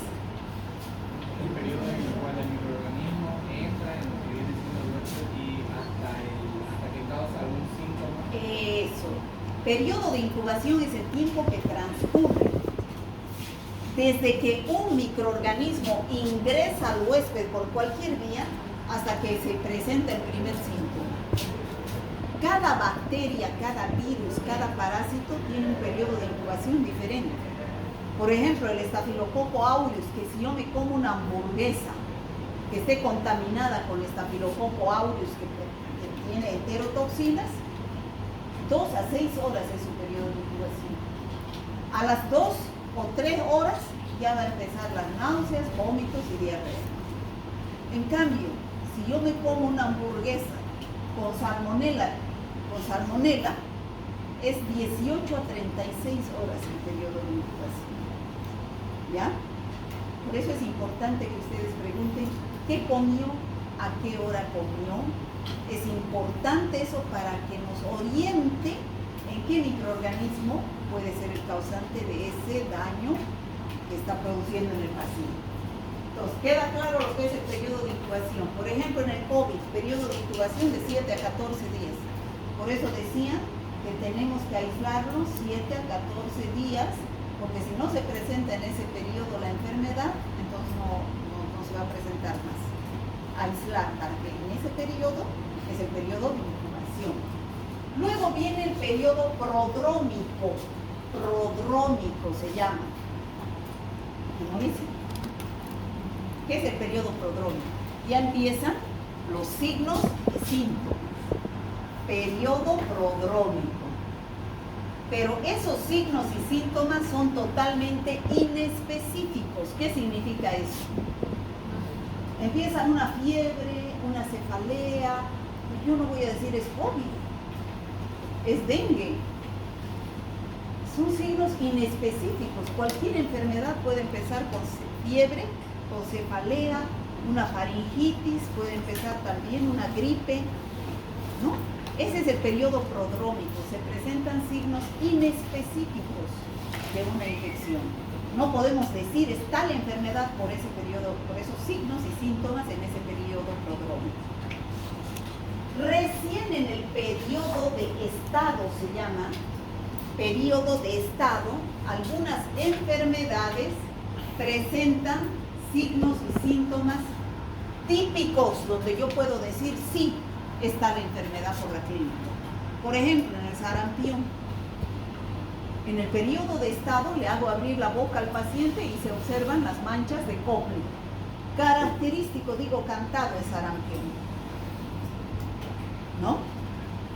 El periodo en el cual el microorganismo entra en lo que viene siendo el huésped y hasta que causa algún síntoma. Eso. Periodo de incubación es el tiempo que transcurre desde que un microorganismo ingresa al huésped por cualquier vía hasta que se presenta el primer síntoma. Cada bacteria, cada virus, cada parásito tiene un periodo de incubación diferente. Por ejemplo, el Staphylococcus aureus, que si yo me como una hamburguesa que esté contaminada con Staphylococcus aureus, que tiene heterotoxinas, 2 a 6 horas es su periodo de incubación. A las 2 o 3 horas ya va a empezar las náuseas, vómitos y diarrea. En cambio, si yo me como una hamburguesa con salmonela, es 18 a 36 horas el periodo de incubación. ¿Ya? Por eso es importante que ustedes pregunten qué comió, a qué hora comió. Es importante eso para que nos oriente en qué microorganismo puede ser el causante de ese daño que está produciendo en el paciente. Entonces, queda claro lo que es el periodo de incubación. Por ejemplo, en el COVID, periodo de incubación de 7 a 14 días. Por eso decían que tenemos que aislarlos 7 a 14 días, porque si no se presenta en ese periodo la enfermedad, entonces no se va a presentar más. Aislar para que en ese periodo es el periodo de incubación. Luego viene el periodo prodrómico. prodrómico se llama. ¿Cómo dice? ¿Qué es el periodo prodrómico? Ya empiezan los signos y síntomas. Periodo prodrómico. Pero esos signos y síntomas son totalmente inespecíficos. ¿Qué significa eso? Empieza una fiebre, una cefalea. Yo no voy a decir es COVID, es dengue. Son signos inespecíficos. Cualquier enfermedad puede empezar con fiebre, con cefalea, una faringitis, puede empezar también una gripe, ¿no? Ese es el periodo prodrómico. Se presentan signos inespecíficos de una infección. No podemos decir es tal enfermedad por ese periodo, por esos signos y síntomas en ese periodo prodrómico. Recién en el periodo de estado se llama, periodo de estado, algunas enfermedades presentan signos y síntomas típicos donde yo puedo decir sí, está la enfermedad por la clínica. Por ejemplo, en el sarampión. En el periodo de estado le hago abrir la boca al paciente y se observan las manchas de Copley. Característico, digo, cantado es sarampión. ¿No?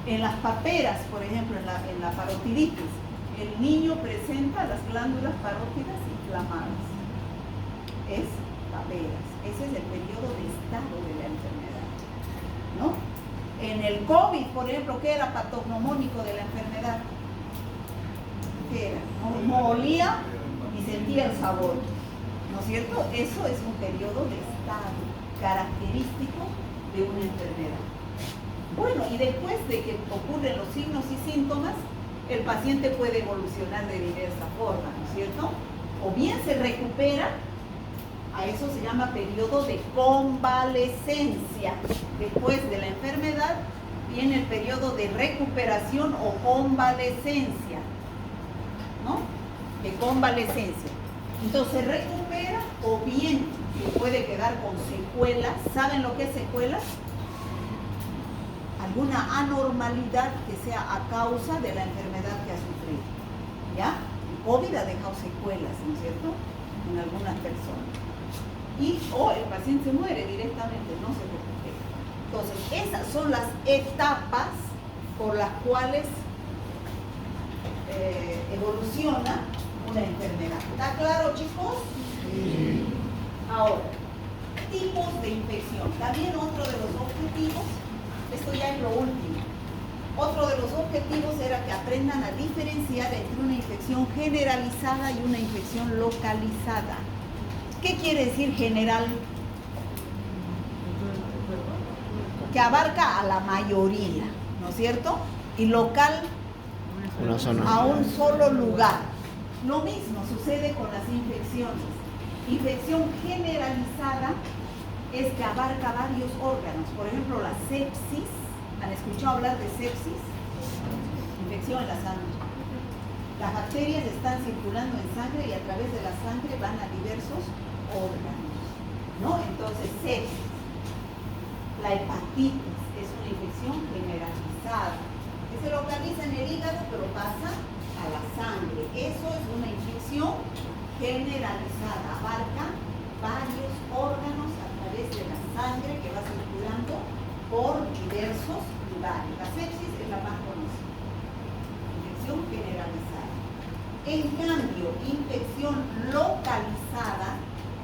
En las paperas, por ejemplo, en la parotiditis, el niño presenta las glándulas parótidas inflamadas. Es paperas. Ese es el periodo de estado de la enfermedad. ¿No? En el COVID, por ejemplo, ¿qué era patognomónico de la enfermedad? ¿Qué era? No olía y sentía el sabor. ¿No es cierto? Eso es un periodo de estado característico de una enfermedad. Bueno, y después de que ocurren los signos y síntomas, el paciente puede evolucionar de diversa forma, ¿no es cierto? O bien se recupera, a eso se llama periodo de convalecencia. Después de la enfermedad viene el periodo de recuperación o convalecencia, ¿no? De convalecencia. Entonces se recupera o bien se puede quedar con secuelas. ¿Saben lo que es secuelas? Alguna anormalidad que sea a causa de la enfermedad que ha sufrido. ¿Ya? El COVID ha dejado secuelas, ¿no es cierto?, en algunas personas. O el paciente se muere directamente, no se recupera. Entonces, esas son las etapas por las cuales evoluciona una enfermedad. ¿Está claro, chicos? Sí. Ahora, tipos de infección. También otro de los objetivos, esto ya es lo último, otro de los objetivos era que aprendan a diferenciar entre una infección generalizada y una infección localizada. ¿Qué quiere decir general? Que abarca a la mayoría, ¿no es cierto? Y local, una zona, a un solo lugar. Lo mismo sucede con las infecciones. Infección generalizada es que abarca varios órganos. Por ejemplo, la sepsis. ¿Han escuchado hablar de sepsis? Infección en la sangre. Las bacterias están circulando en sangre y a través de la sangre van a diversos órganos, ¿no? Entonces, sepsis. La hepatitis es una infección generalizada que se localiza en el hígado pero pasa a la sangre. Eso es una infección generalizada, abarca varios órganos a través de la sangre que va circulando por diversos lugares. La sepsis es la más conocida, infección generalizada. En cambio, infección localizada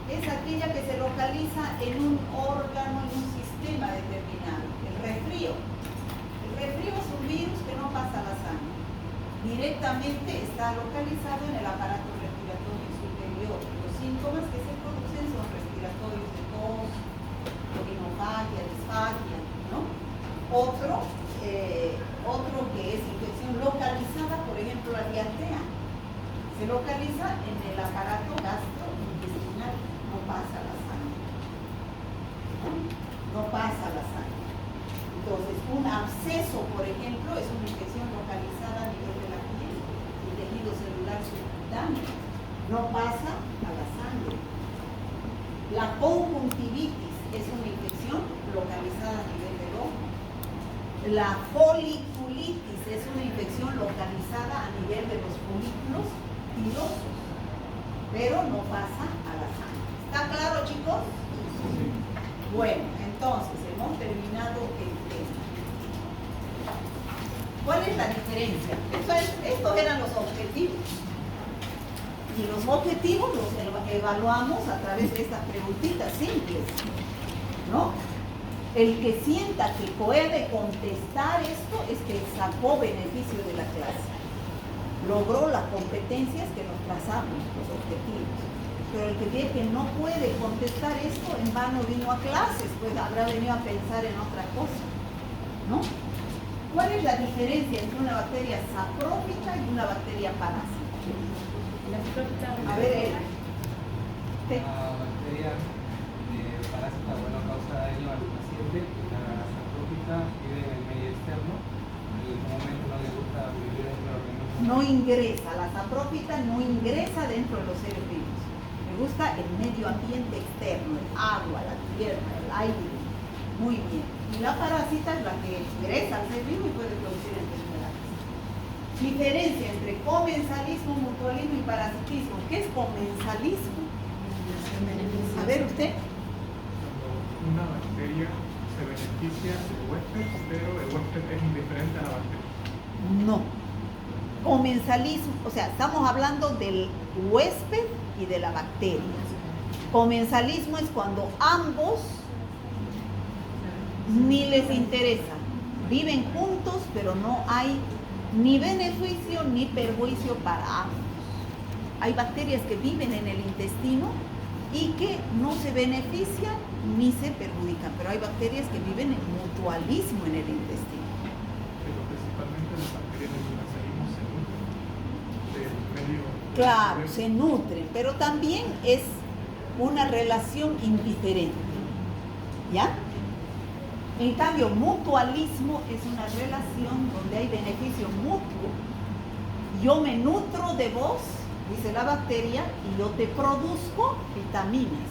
es aquella que se localiza en un órgano, en un sistema determinado. El resfrío. El resfrío es un virus que no pasa a la sangre. Directamente está localizado en el aparato respiratorio superior. Los síntomas que se producen son respiratorios de tos, orinofagia, disfagia, ¿no? Otro que es infección localizada, por ejemplo, la diarrea. Se localiza en el aparato gastrointestinal, no pasa a la sangre. No pasa a la sangre. Entonces, un absceso, por ejemplo, es una infección localizada a nivel de la piel, el tejido celular subcutáneo. No pasa a la sangre. La conjuntivitis es una infección localizada a nivel del ojo. La foliculitis es una infección localizada a nivel de los folículos pilosos, pero no pasa a la sangre. ¿Está claro, chicos? Bueno, entonces hemos terminado el tema. ¿Cuál es la diferencia? Estos eran los objetivos. Y los objetivos los evaluamos a través de estas preguntitas simples, ¿no? El que sienta que puede contestar esto es que sacó beneficio de la clase. Logró las competencias que nos trazamos, los objetivos. Pero el que ve que no puede contestar esto, en vano vino a clases, pues habrá venido a pensar en otra cosa, ¿no? ¿Cuál es la diferencia entre una bacteria saprófita y una bacteria parásita? A ver, La bacteria parásita, bueno, causa daño al paciente. La saprófita vive en el medio externo y comúnmente no le gusta vivir dentro del organismo. no ingresa, la saprófita no ingresa dentro de los seres vivos. Le gusta el medio ambiente externo, el agua, la tierra, el aire. Muy bien. Y la parásita es la que ingresa al ser vivo y puede producir enfermedades. Diferencia entre comensalismo, mutualismo y parasitismo. ¿Qué es comensalismo? A ver usted. Cuando una bacteria se beneficia del huésped, pero el huésped es indiferente a la bacteria. No. Comensalismo, o sea, estamos hablando del huésped y de la bacteria. Comensalismo es cuando ambos ni les interesa. Viven juntos, pero no hay ni beneficio ni perjuicio para ambos. Hay bacterias que viven en el intestino y que no se benefician ni se perjudican, pero hay bacterias que viven en mutualismo en el intestino. Pero principalmente las bacterias del comensalismo se nutren del medio. Claro, se nutren, pero también es una relación indiferente. ¿Ya? En cambio, mutualismo es una relación donde hay beneficio mutuo. Yo me nutro de vos, dice la bacteria, y yo te produzco vitaminas,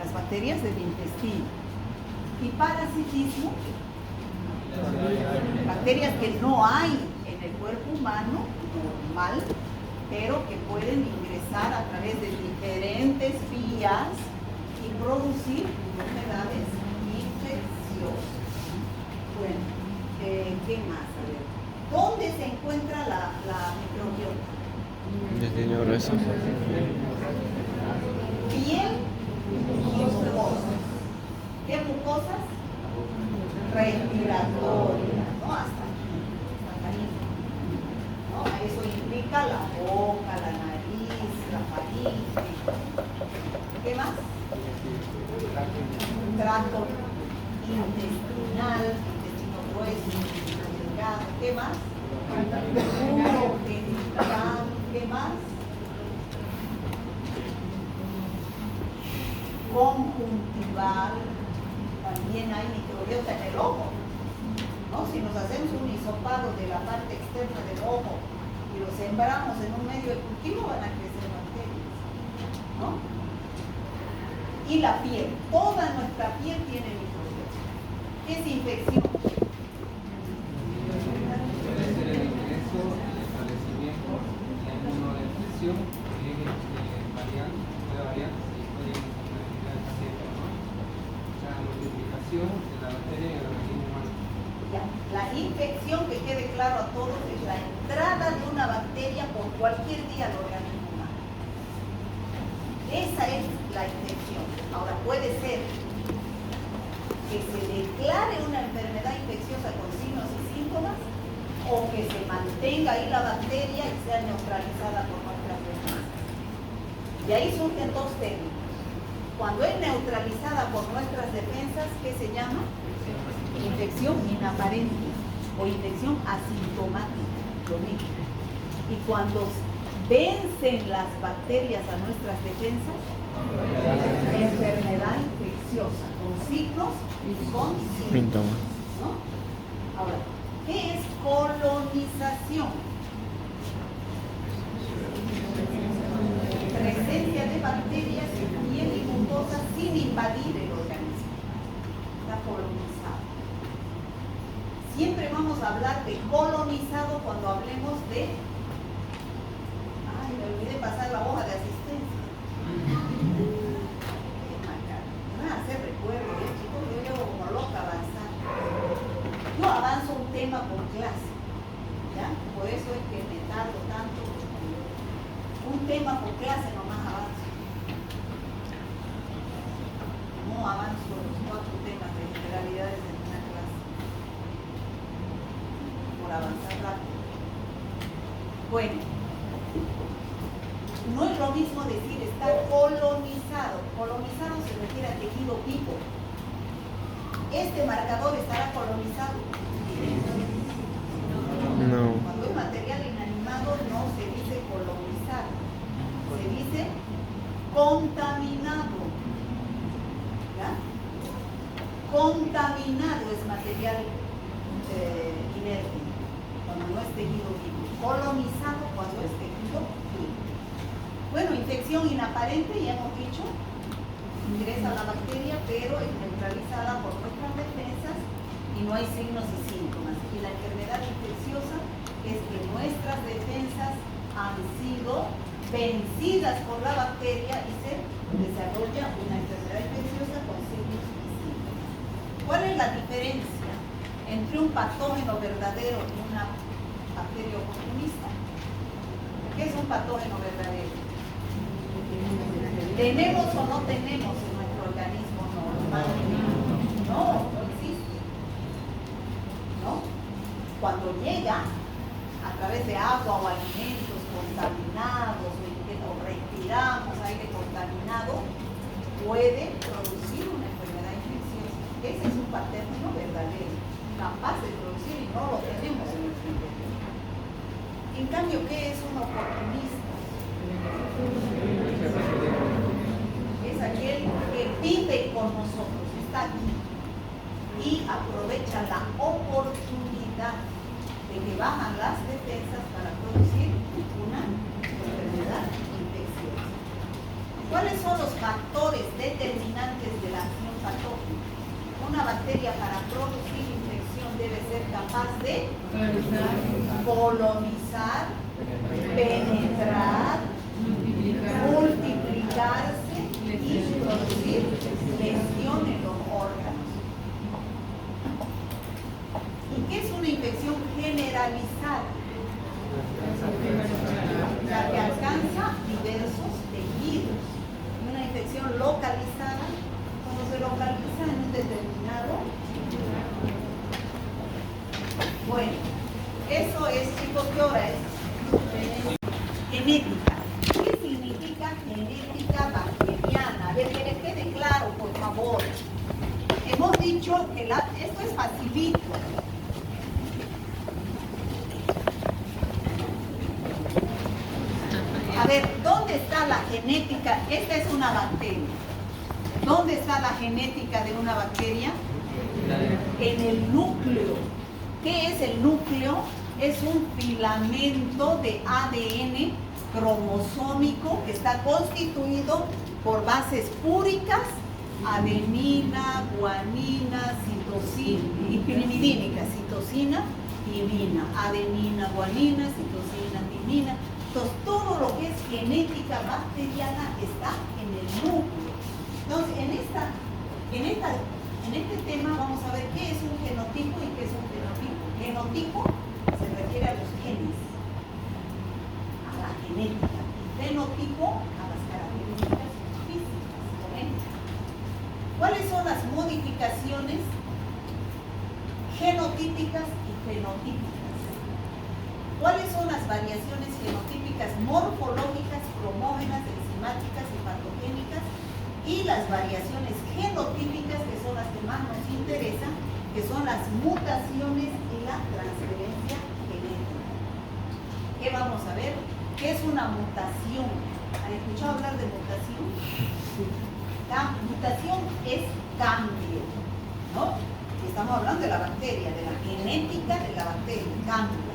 las bacterias del intestino. Y parasitismo, bacterias que no hay en el cuerpo humano normal, pero que pueden ingresar a través de diferentes vías y producir enfermedades infecciosas. Bueno, ¿qué más? A ver, ¿dónde se encuentra la microbiota? Intestino grueso. Piel y mucosas. ¿Qué mucosas? Respiratorias, ¿no? Hasta aquí. ¿No? Eso implica la boca, la nariz, la faringe. ¿Qué más? Tracto intestinal, intestino grueso, intestino delgado. ¿Qué más? Urogenital. ¿Qué más? Conjuntival. También hay microbiota en el ojo, ¿no? Si nos hacemos un hisopado de la parte externa del ojo y lo sembramos en un medio de cultivo, van a crecer bacterias, ¿no? Y la piel, toda nuestra piel tiene microbiota. ¿Qué es infección? Puede ser el ingreso, el establecimiento, la inmunodepresión, que puede variar si puede identificar el paciente o no. La multiplicación de la bacteria en el organismo humano. Ya, la infección, que quede claro a todos, es la entrada de una bacteria por cualquier día al organismo humano. Esa es la infección. Ahora, puede ser que se declare una enfermedad infecciosa con signos y síntomas o que se mantenga ahí la bacteria y sea neutralizada por nuestras defensas. Y ahí surgen dos términos. Cuando es neutralizada por nuestras defensas, ¿qué se llama? Infección inaparente o infección asintomática, lo mismo. Y cuando vencen las bacterias a nuestras defensas, enfermedad infecciosa, con signos y con síntomas, ¿no? Ahora, ¿qué es colonización? Presencia de bacterias en piel y mucosas sin invadir el organismo. Está colonizado. vamos a hablar de colonizado cuando hablemos de... Ay, me olvidé pasar la hoja de asistencia. Me van a hacer recuerdo, chicos, yo llevo como loca avanzar. Yo avanzo un tema por clase, ¿ya? Por eso es que me tardo tanto. Un tema por clase nomás avanzo. No avanzo los 4 temas de generalidades en una clase. Por avanzar rápido. Bueno, no es lo mismo decir está colonizado. Colonizado se refiere a tejido vivo. ¿Este marcador estará colonizado? No. Cuando es material inanimado no se dice colonizado, se dice contaminado. ¿Ya? Contaminado es material inerte, cuando no es tejido vivo. Colonizado cuando es tejido vivo. Bueno, infección inaparente, ya hemos dicho, ingresa la bacteria, pero es neutralizada por nuestras defensas y no hay signos y síntomas. Y la enfermedad infecciosa es que nuestras defensas han sido vencidas por la bacteria y se desarrolla una enfermedad infecciosa con signos y síntomas. ¿Cuál es la diferencia entre un patógeno verdadero y una bacteria oportunista? ¿Qué es un patógeno verdadero? ¿Tenemos o no tenemos en nuestro organismo normal? No, no existe. ¿No? Cuando llega a través de agua o alimentos contaminados o respiramos aire contaminado, puede producir una enfermedad infecciosa. Ese es un patógeno verdadero, capaz de producir y no lo tenemos en nuestro interior. En cambio, ¿qué es un oportunista? Es aquel que vive con nosotros, está aquí y aprovecha la oportunidad de que bajan las defensas para producir una enfermedad infecciosa. ¿Cuáles son los factores determinantes de la acción patógena? Una bacteria para producir infección debe ser capaz de colonizar, penetrar, multiplicarse y producir lesión en los órganos. ¿Y qué es una infección generalizada? La que alcanza diversos tejidos. Y una infección localizada, cuando se localiza en un determinado. Bueno, eso es, chicos, ¿qué hora es? Genética. ¿Qué significa genética bacteriana? A ver, que les quede claro, por favor. Hemos dicho que esto es facilito. A ver, ¿dónde está la genética? Esta es una bacteria. ¿Dónde está la genética de una bacteria? En el núcleo. ¿Qué es el núcleo? Es un filamento de ADN cromosómico que está constituido por bases púricas, adenina, guanina, citosina y pirimidínica, citosina, timina, adenina, guanina, citosina, timina. Entonces, todo lo que es genética bacteriana está en el núcleo. Entonces, en este tema vamos a ver qué es un genotipo y qué es un fenotipo. Genotipo se refiere a los genes, a la genética. Y fenotipo a las características físicas, genéticas. ¿Cuáles son las modificaciones genotípicas y fenotípicas? ¿Cuáles son las variaciones genotípicas morfológicas, cromógenas, enzimáticas y patogénicas? Y las variaciones genotípicas, que son las que más nos interesan, que son las mutaciones y la transferencia genética. ¿Qué vamos a ver? ¿Qué es una mutación? ¿Han escuchado hablar de mutación? La mutación es cambio, ¿no? Estamos hablando de la bacteria, de la genética de la bacteria, cambio.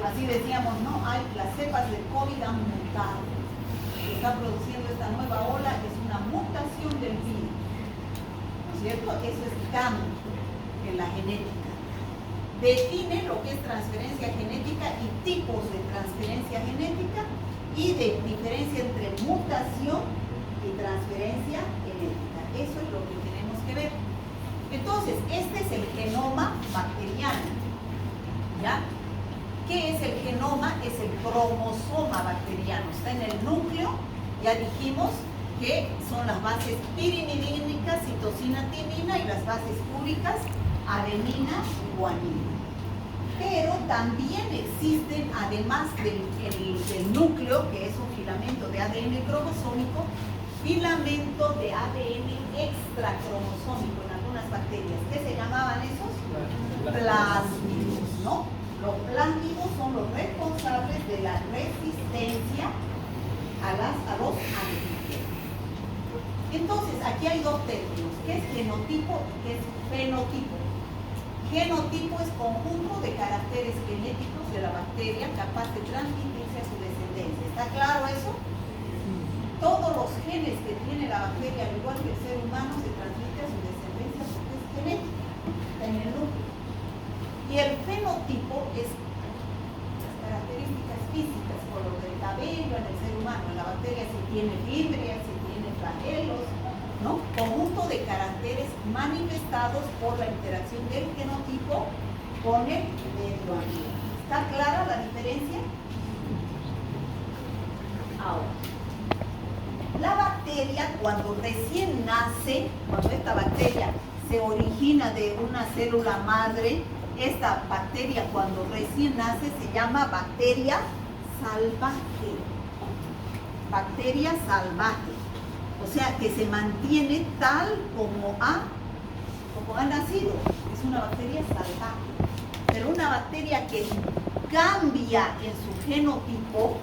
Así decíamos, ¿no? Las cepas del COVID han mutado. Lo que está produciendo esta nueva ola es una mutación del virus. ¿No es cierto? Eso es cambio en la genética. define lo que es transferencia genética y tipos de transferencia genética y de diferencia entre mutación y transferencia genética. Eso es lo que tenemos que ver. Entonces, este es el genoma bacteriano. ¿Ya? ¿Qué es el genoma? Es el cromosoma bacteriano. Está en el núcleo. Ya dijimos que son las bases pirimidínicas, citosina, timina, y las bases úricas, adenina y guanina. Pero también existen, además del núcleo, que es un filamento de ADN cromosómico, filamento de ADN extracromosómico en algunas bacterias. ¿Qué se llamaban esos? Plásmidos, ¿no? Los plásmidos son los responsables de la resistencia a los antígenos. Entonces, aquí hay dos términos, que es genotipo y que es fenotipo. Genotipo es conjunto de caracteres genéticos de la bacteria capaz de transmitirse a su descendencia. ¿Está claro eso? Todos los genes que tiene la bacteria, al igual que el ser humano, se transmite a su descendencia porque es genética, está en el núcleo. Y el fenotipo es las características físicas, color del cabello en el ser humano. En la bacteria si tiene fibras, si tiene flagelos, ¿no? Conjunto de caracteres manifestados por la interacción del genotipo con el medio ambiente. ¿Está clara la diferencia? Ahora, la bacteria cuando recién nace, cuando esta bacteria se origina de una célula madre, esta bacteria cuando recién nace se llama bacteria salvaje. Bacteria salvaje. O sea, que se mantiene tal como ha nacido. Es una bacteria salvaje. Pero una bacteria que cambia en su genotipo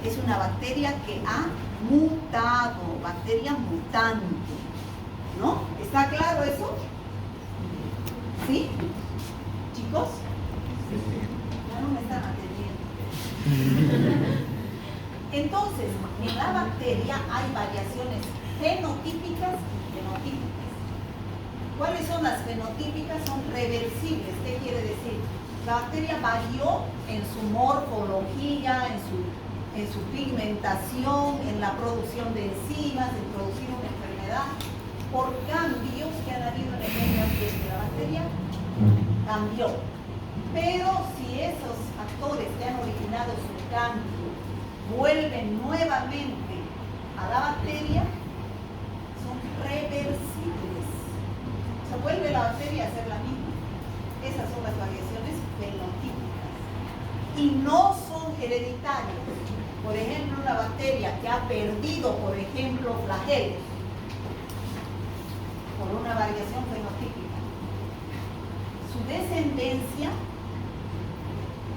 es una bacteria que ha mutado, bacteria mutante. ¿No? ¿Está claro eso? ¿Sí? ¿Chicos? Ya no me están atendiendo. Entonces, en la bacteria hay variaciones fenotípicas y genotípicas. ¿Cuáles son las fenotípicas? Son reversibles. ¿Qué quiere decir? La bacteria varió en su morfología, en su pigmentación, en la producción de enzimas, en producir una enfermedad, por cambios que han habido en el medio ambiente. La bacteria cambió. Pero si esos factores que han originado su cambio vuelven nuevamente a la bacteria, son reversibles. O sea, vuelve la bacteria a ser la misma. Esas son las variaciones fenotípicas. Y no son hereditarias. Por ejemplo, una bacteria que ha perdido, por ejemplo, flagelos, por una variación fenotípica, su descendencia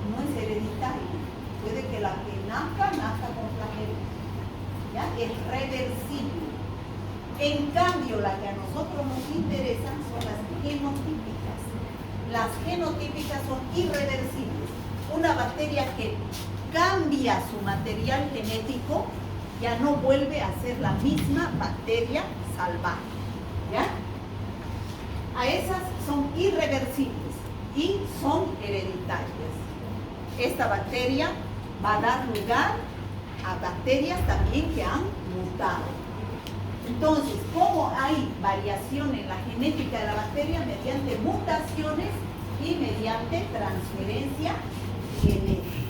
no es hereditaria. Puede que la que nazca con flagelos. ¿Ya? Es reversible. En cambio, la que a nosotros nos interesan son las genotípicas. Las genotípicas son irreversibles. Una bacteria que cambia su material genético ya no vuelve a ser la misma bacteria salvaje. ¿Ya? A esas son irreversibles y son hereditarias. Esta bacteria va a dar lugar a bacterias también que han mutado. Entonces, ¿cómo hay variación en la genética de la bacteria? Mediante mutaciones y mediante transferencia genética.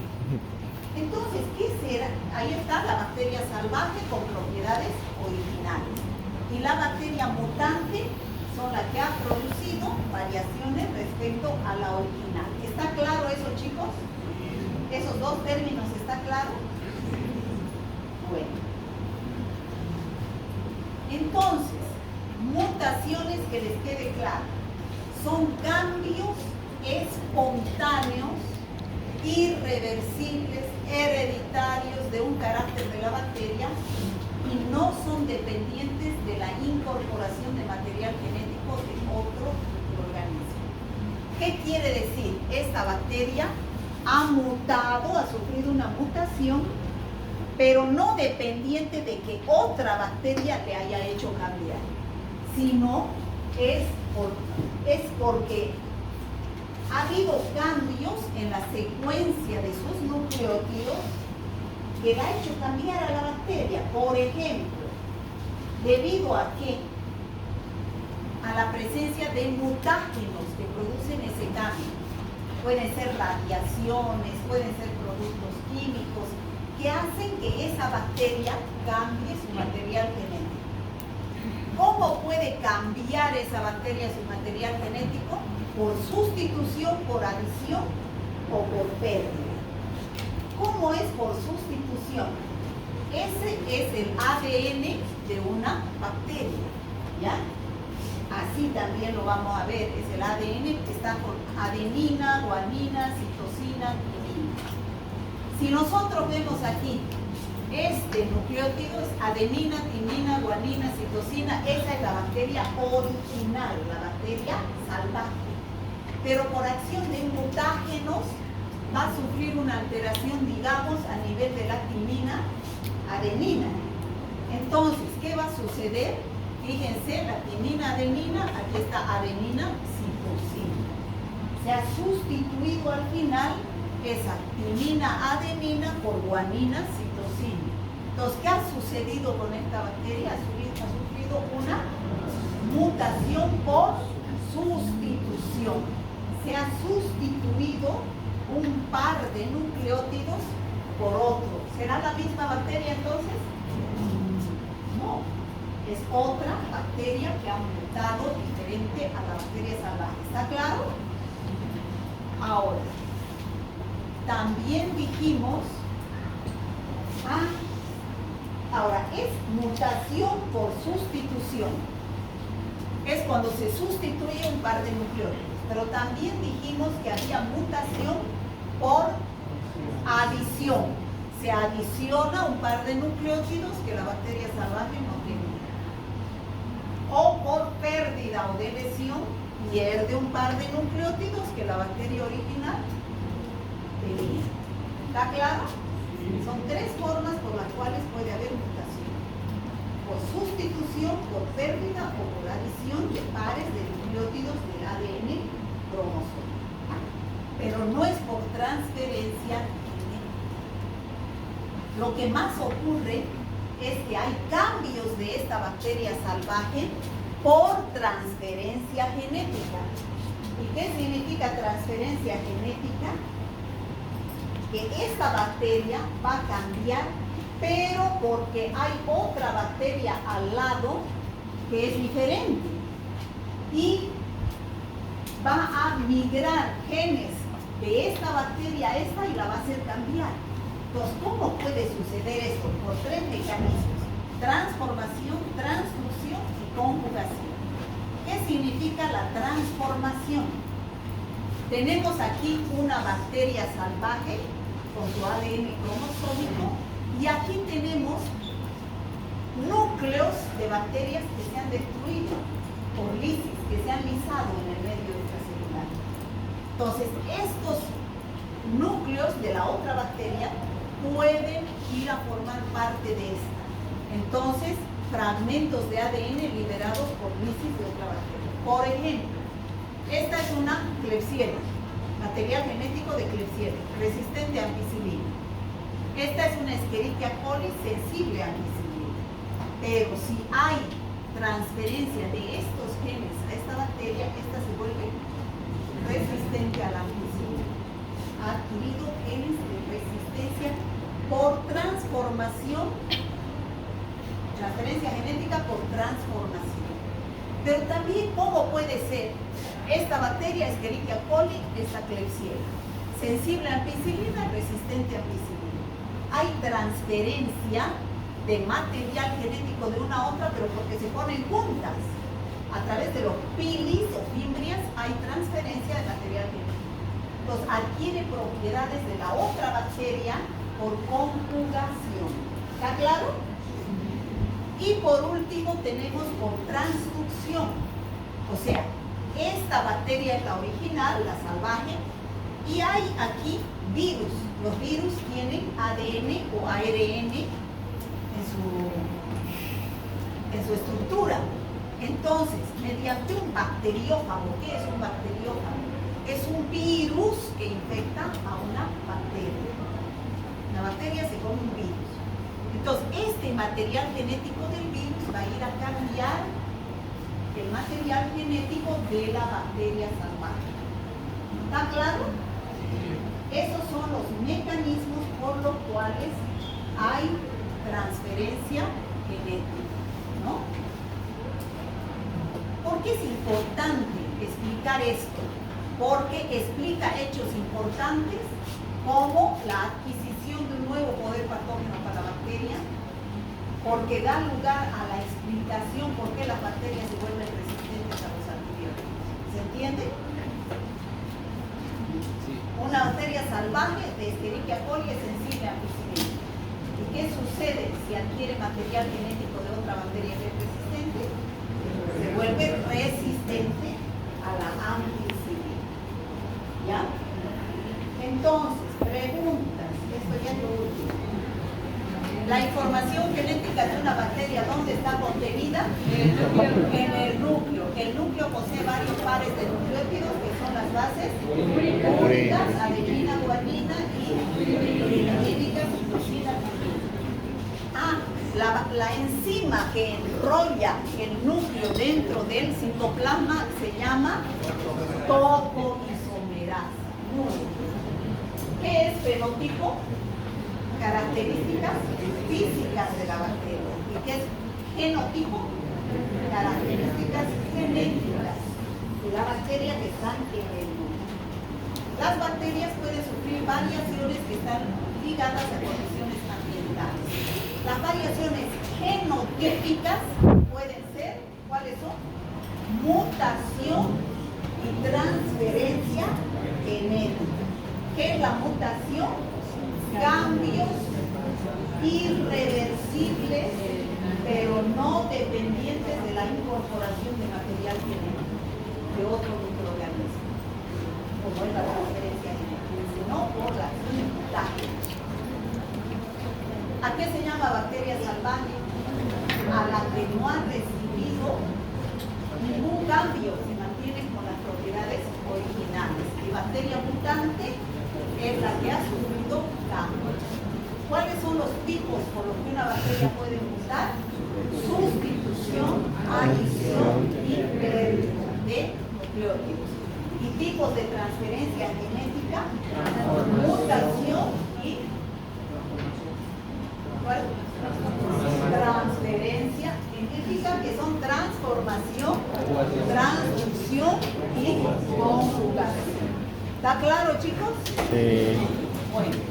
Entonces, ¿qué será? Ahí está la bacteria salvaje con propiedades originales. Y la bacteria mutante son las que ha producido variaciones respecto a la original. ¿Está claro eso, chicos? ¿Esos dos términos está claro? Bueno. Entonces, mutaciones que les quede claro. Son cambios espontáneos, irreversibles, hereditarios de un carácter de la bacteria y no son dependientes de la incorporación de material genético de otro organismo. ¿Qué quiere decir? Esta bacteria ha mutado, ha sufrido una mutación, pero no dependiente de que otra bacteria le haya hecho cambiar, sino es porque ha habido cambios en la secuencia de sus nucleótidos que le ha hecho cambiar a la bacteria. Por ejemplo, debido a que a la presencia de mutágenos que producen ese cambio. Pueden ser radiaciones, pueden ser productos químicos que hacen que esa bacteria cambie su material genético. ¿Cómo puede cambiar esa bacteria su material genético? Por sustitución, por adición o por pérdida. ¿Cómo es por sustitución? Ese es el ADN de una bacteria, ¿ya? Así también lo vamos a ver, es el ADN que está con adenina, guanina, citosina, timina. Si nosotros vemos aquí, este nucleótido es adenina, timina, guanina, citosina, esa es la bacteria original, la bacteria salvaje. Pero por acción de mutágenos va a sufrir una alteración, digamos, a nivel de la timina, adenina. Entonces, ¿qué va a suceder? Fíjense, la timina adenina, aquí está adenina citosina. Se ha sustituido al final esa timina adenina por guanina citosina. Entonces, ¿qué ha sucedido con esta bacteria? Ha sufrido una mutación por sustitución. Se ha sustituido un par de nucleótidos por otro. ¿Será la misma bacteria entonces? No. Es otra bacteria que ha mutado diferente a la bacteria salvaje. ¿Está claro? Ahora, también dijimos, ahora es mutación por sustitución. Es cuando se sustituye un par de nucleótidos. Pero también dijimos que había mutación por adición. Se adiciona un par de nucleótidos que la bacteria salvaje no tenía. O por pérdida o de lesión, pierde un par de nucleótidos que la bacteria original tenía. ¿Está claro? Son tres formas por las cuales puede haber mutación. Por sustitución, por pérdida o por adición de pares de nucleótidos del ADN cromosómico. Pero no es por transferencia genética. Lo que más ocurre es que hay cambios de esta bacteria salvaje por transferencia genética. ¿Y qué significa transferencia genética? Que esta bacteria va a cambiar, pero porque hay otra bacteria al lado que es diferente y va a migrar genes de esta bacteria a esta y la va a hacer cambiar. Entonces, ¿cómo puede suceder esto? Por tres mecanismos: transformación, transducción y conjugación. ¿Qué significa la transformación? Tenemos aquí una bacteria salvaje con su ADN cromosómico y aquí tenemos núcleos de bacterias que se han destruido por lisis, que se han lisado en el medio extracelular. Entonces, estos núcleos de la otra bacteria pueden ir a formar parte de esta. Entonces, fragmentos de ADN liberados por lisis de otra bacteria. Por ejemplo, esta es una Klebsiella, material genético de Klebsiella, resistente a ampicilina. Esta es una Escherichia coli sensible a ampicilina. Pero si hay transferencia de estos genes a esta bacteria, esta se vuelve resistente a la ampicilina. Ha adquirido genes de resistencia por transformación, transferencia genética por transformación. Pero también, ¿cómo puede ser? Esta bacteria, Escherichia coli, esta Klebsiella, sensible a ampicilina, resistente a ampicilina. Hay transferencia de material genético de una a otra, pero porque se ponen juntas. A través de los pilis o fimbrias hay transferencia de material genético. Entonces, adquiere propiedades de la otra bacteria por conjugación. ¿Está claro? Y por último tenemos por transducción. O sea, esta bacteria es la original, la salvaje, y hay aquí virus. Los virus tienen ADN o ARN en su estructura. Entonces, mediante un bacteriófago, ¿qué es un bacteriófago? es un virus que infecta a una bacteria. La bacteria se come un virus. Entonces, este material genético del virus va a ir a cambiar el material genético de la bacteria salvaje. ¿Está claro? Esos son los mecanismos por los cuales hay transferencia genética, ¿no? ¿Por qué es importante explicar esto? Porque explica hechos importantes como la adquisición de un nuevo poder patógeno para la bacteria, porque da lugar a la explicación por qué las bacterias se vuelven resistentes a los antibióticos. ¿Se entiende? Sí. Una bacteria salvaje de Escherichia coli es sensible a ampicilina. ¿Y qué sucede si adquiere material genético de otra bacteria que es resistente? Se vuelve resistente a la ampicilina. ¿Ya? Entonces, preguntas. Esto ya es lo último. La información genética de una bacteria, ¿dónde está contenida? En el núcleo. El núcleo posee varios pares de nucleótidos que son las bases úricas, adenina, guanina y pirimidina, citosina, la enzima que enrolla el núcleo dentro del citoplasma se llama topoisomerasa. ¿Qué es fenotipo? Características físicas de la bacteria. ¿Y qué es genotipo? Características genéticas de la bacteria que están en el núcleo. Las bacterias pueden sufrir variaciones que están ligadas a condiciones ambientales. Las variaciones genotípicas pueden ser, ¿cuáles son? Mutación y transferencia genética. ¿Qué es la mutación? Cambios irreversibles, pero no dependientes de la incorporación de material genético de otro microorganismo, como es la transferencia genética, sino por la acción de mutación. ¿A qué se llama bacteria salvaje? A la que no ha recibido ningún cambio, se mantiene con las propiedades originales. Y bacteria mutante es la que ha sufrido cambios. ¿Cuáles son los tipos por los que una bacteria puede mutar? Sustitución, adición y pérdida de nucleótidos. Y tipos de transferencia genética, mutación y ¿cuál? Transferencia genética, que son transformación, transducción y conjugación. ¿Está claro, chicos? Sí. Bueno.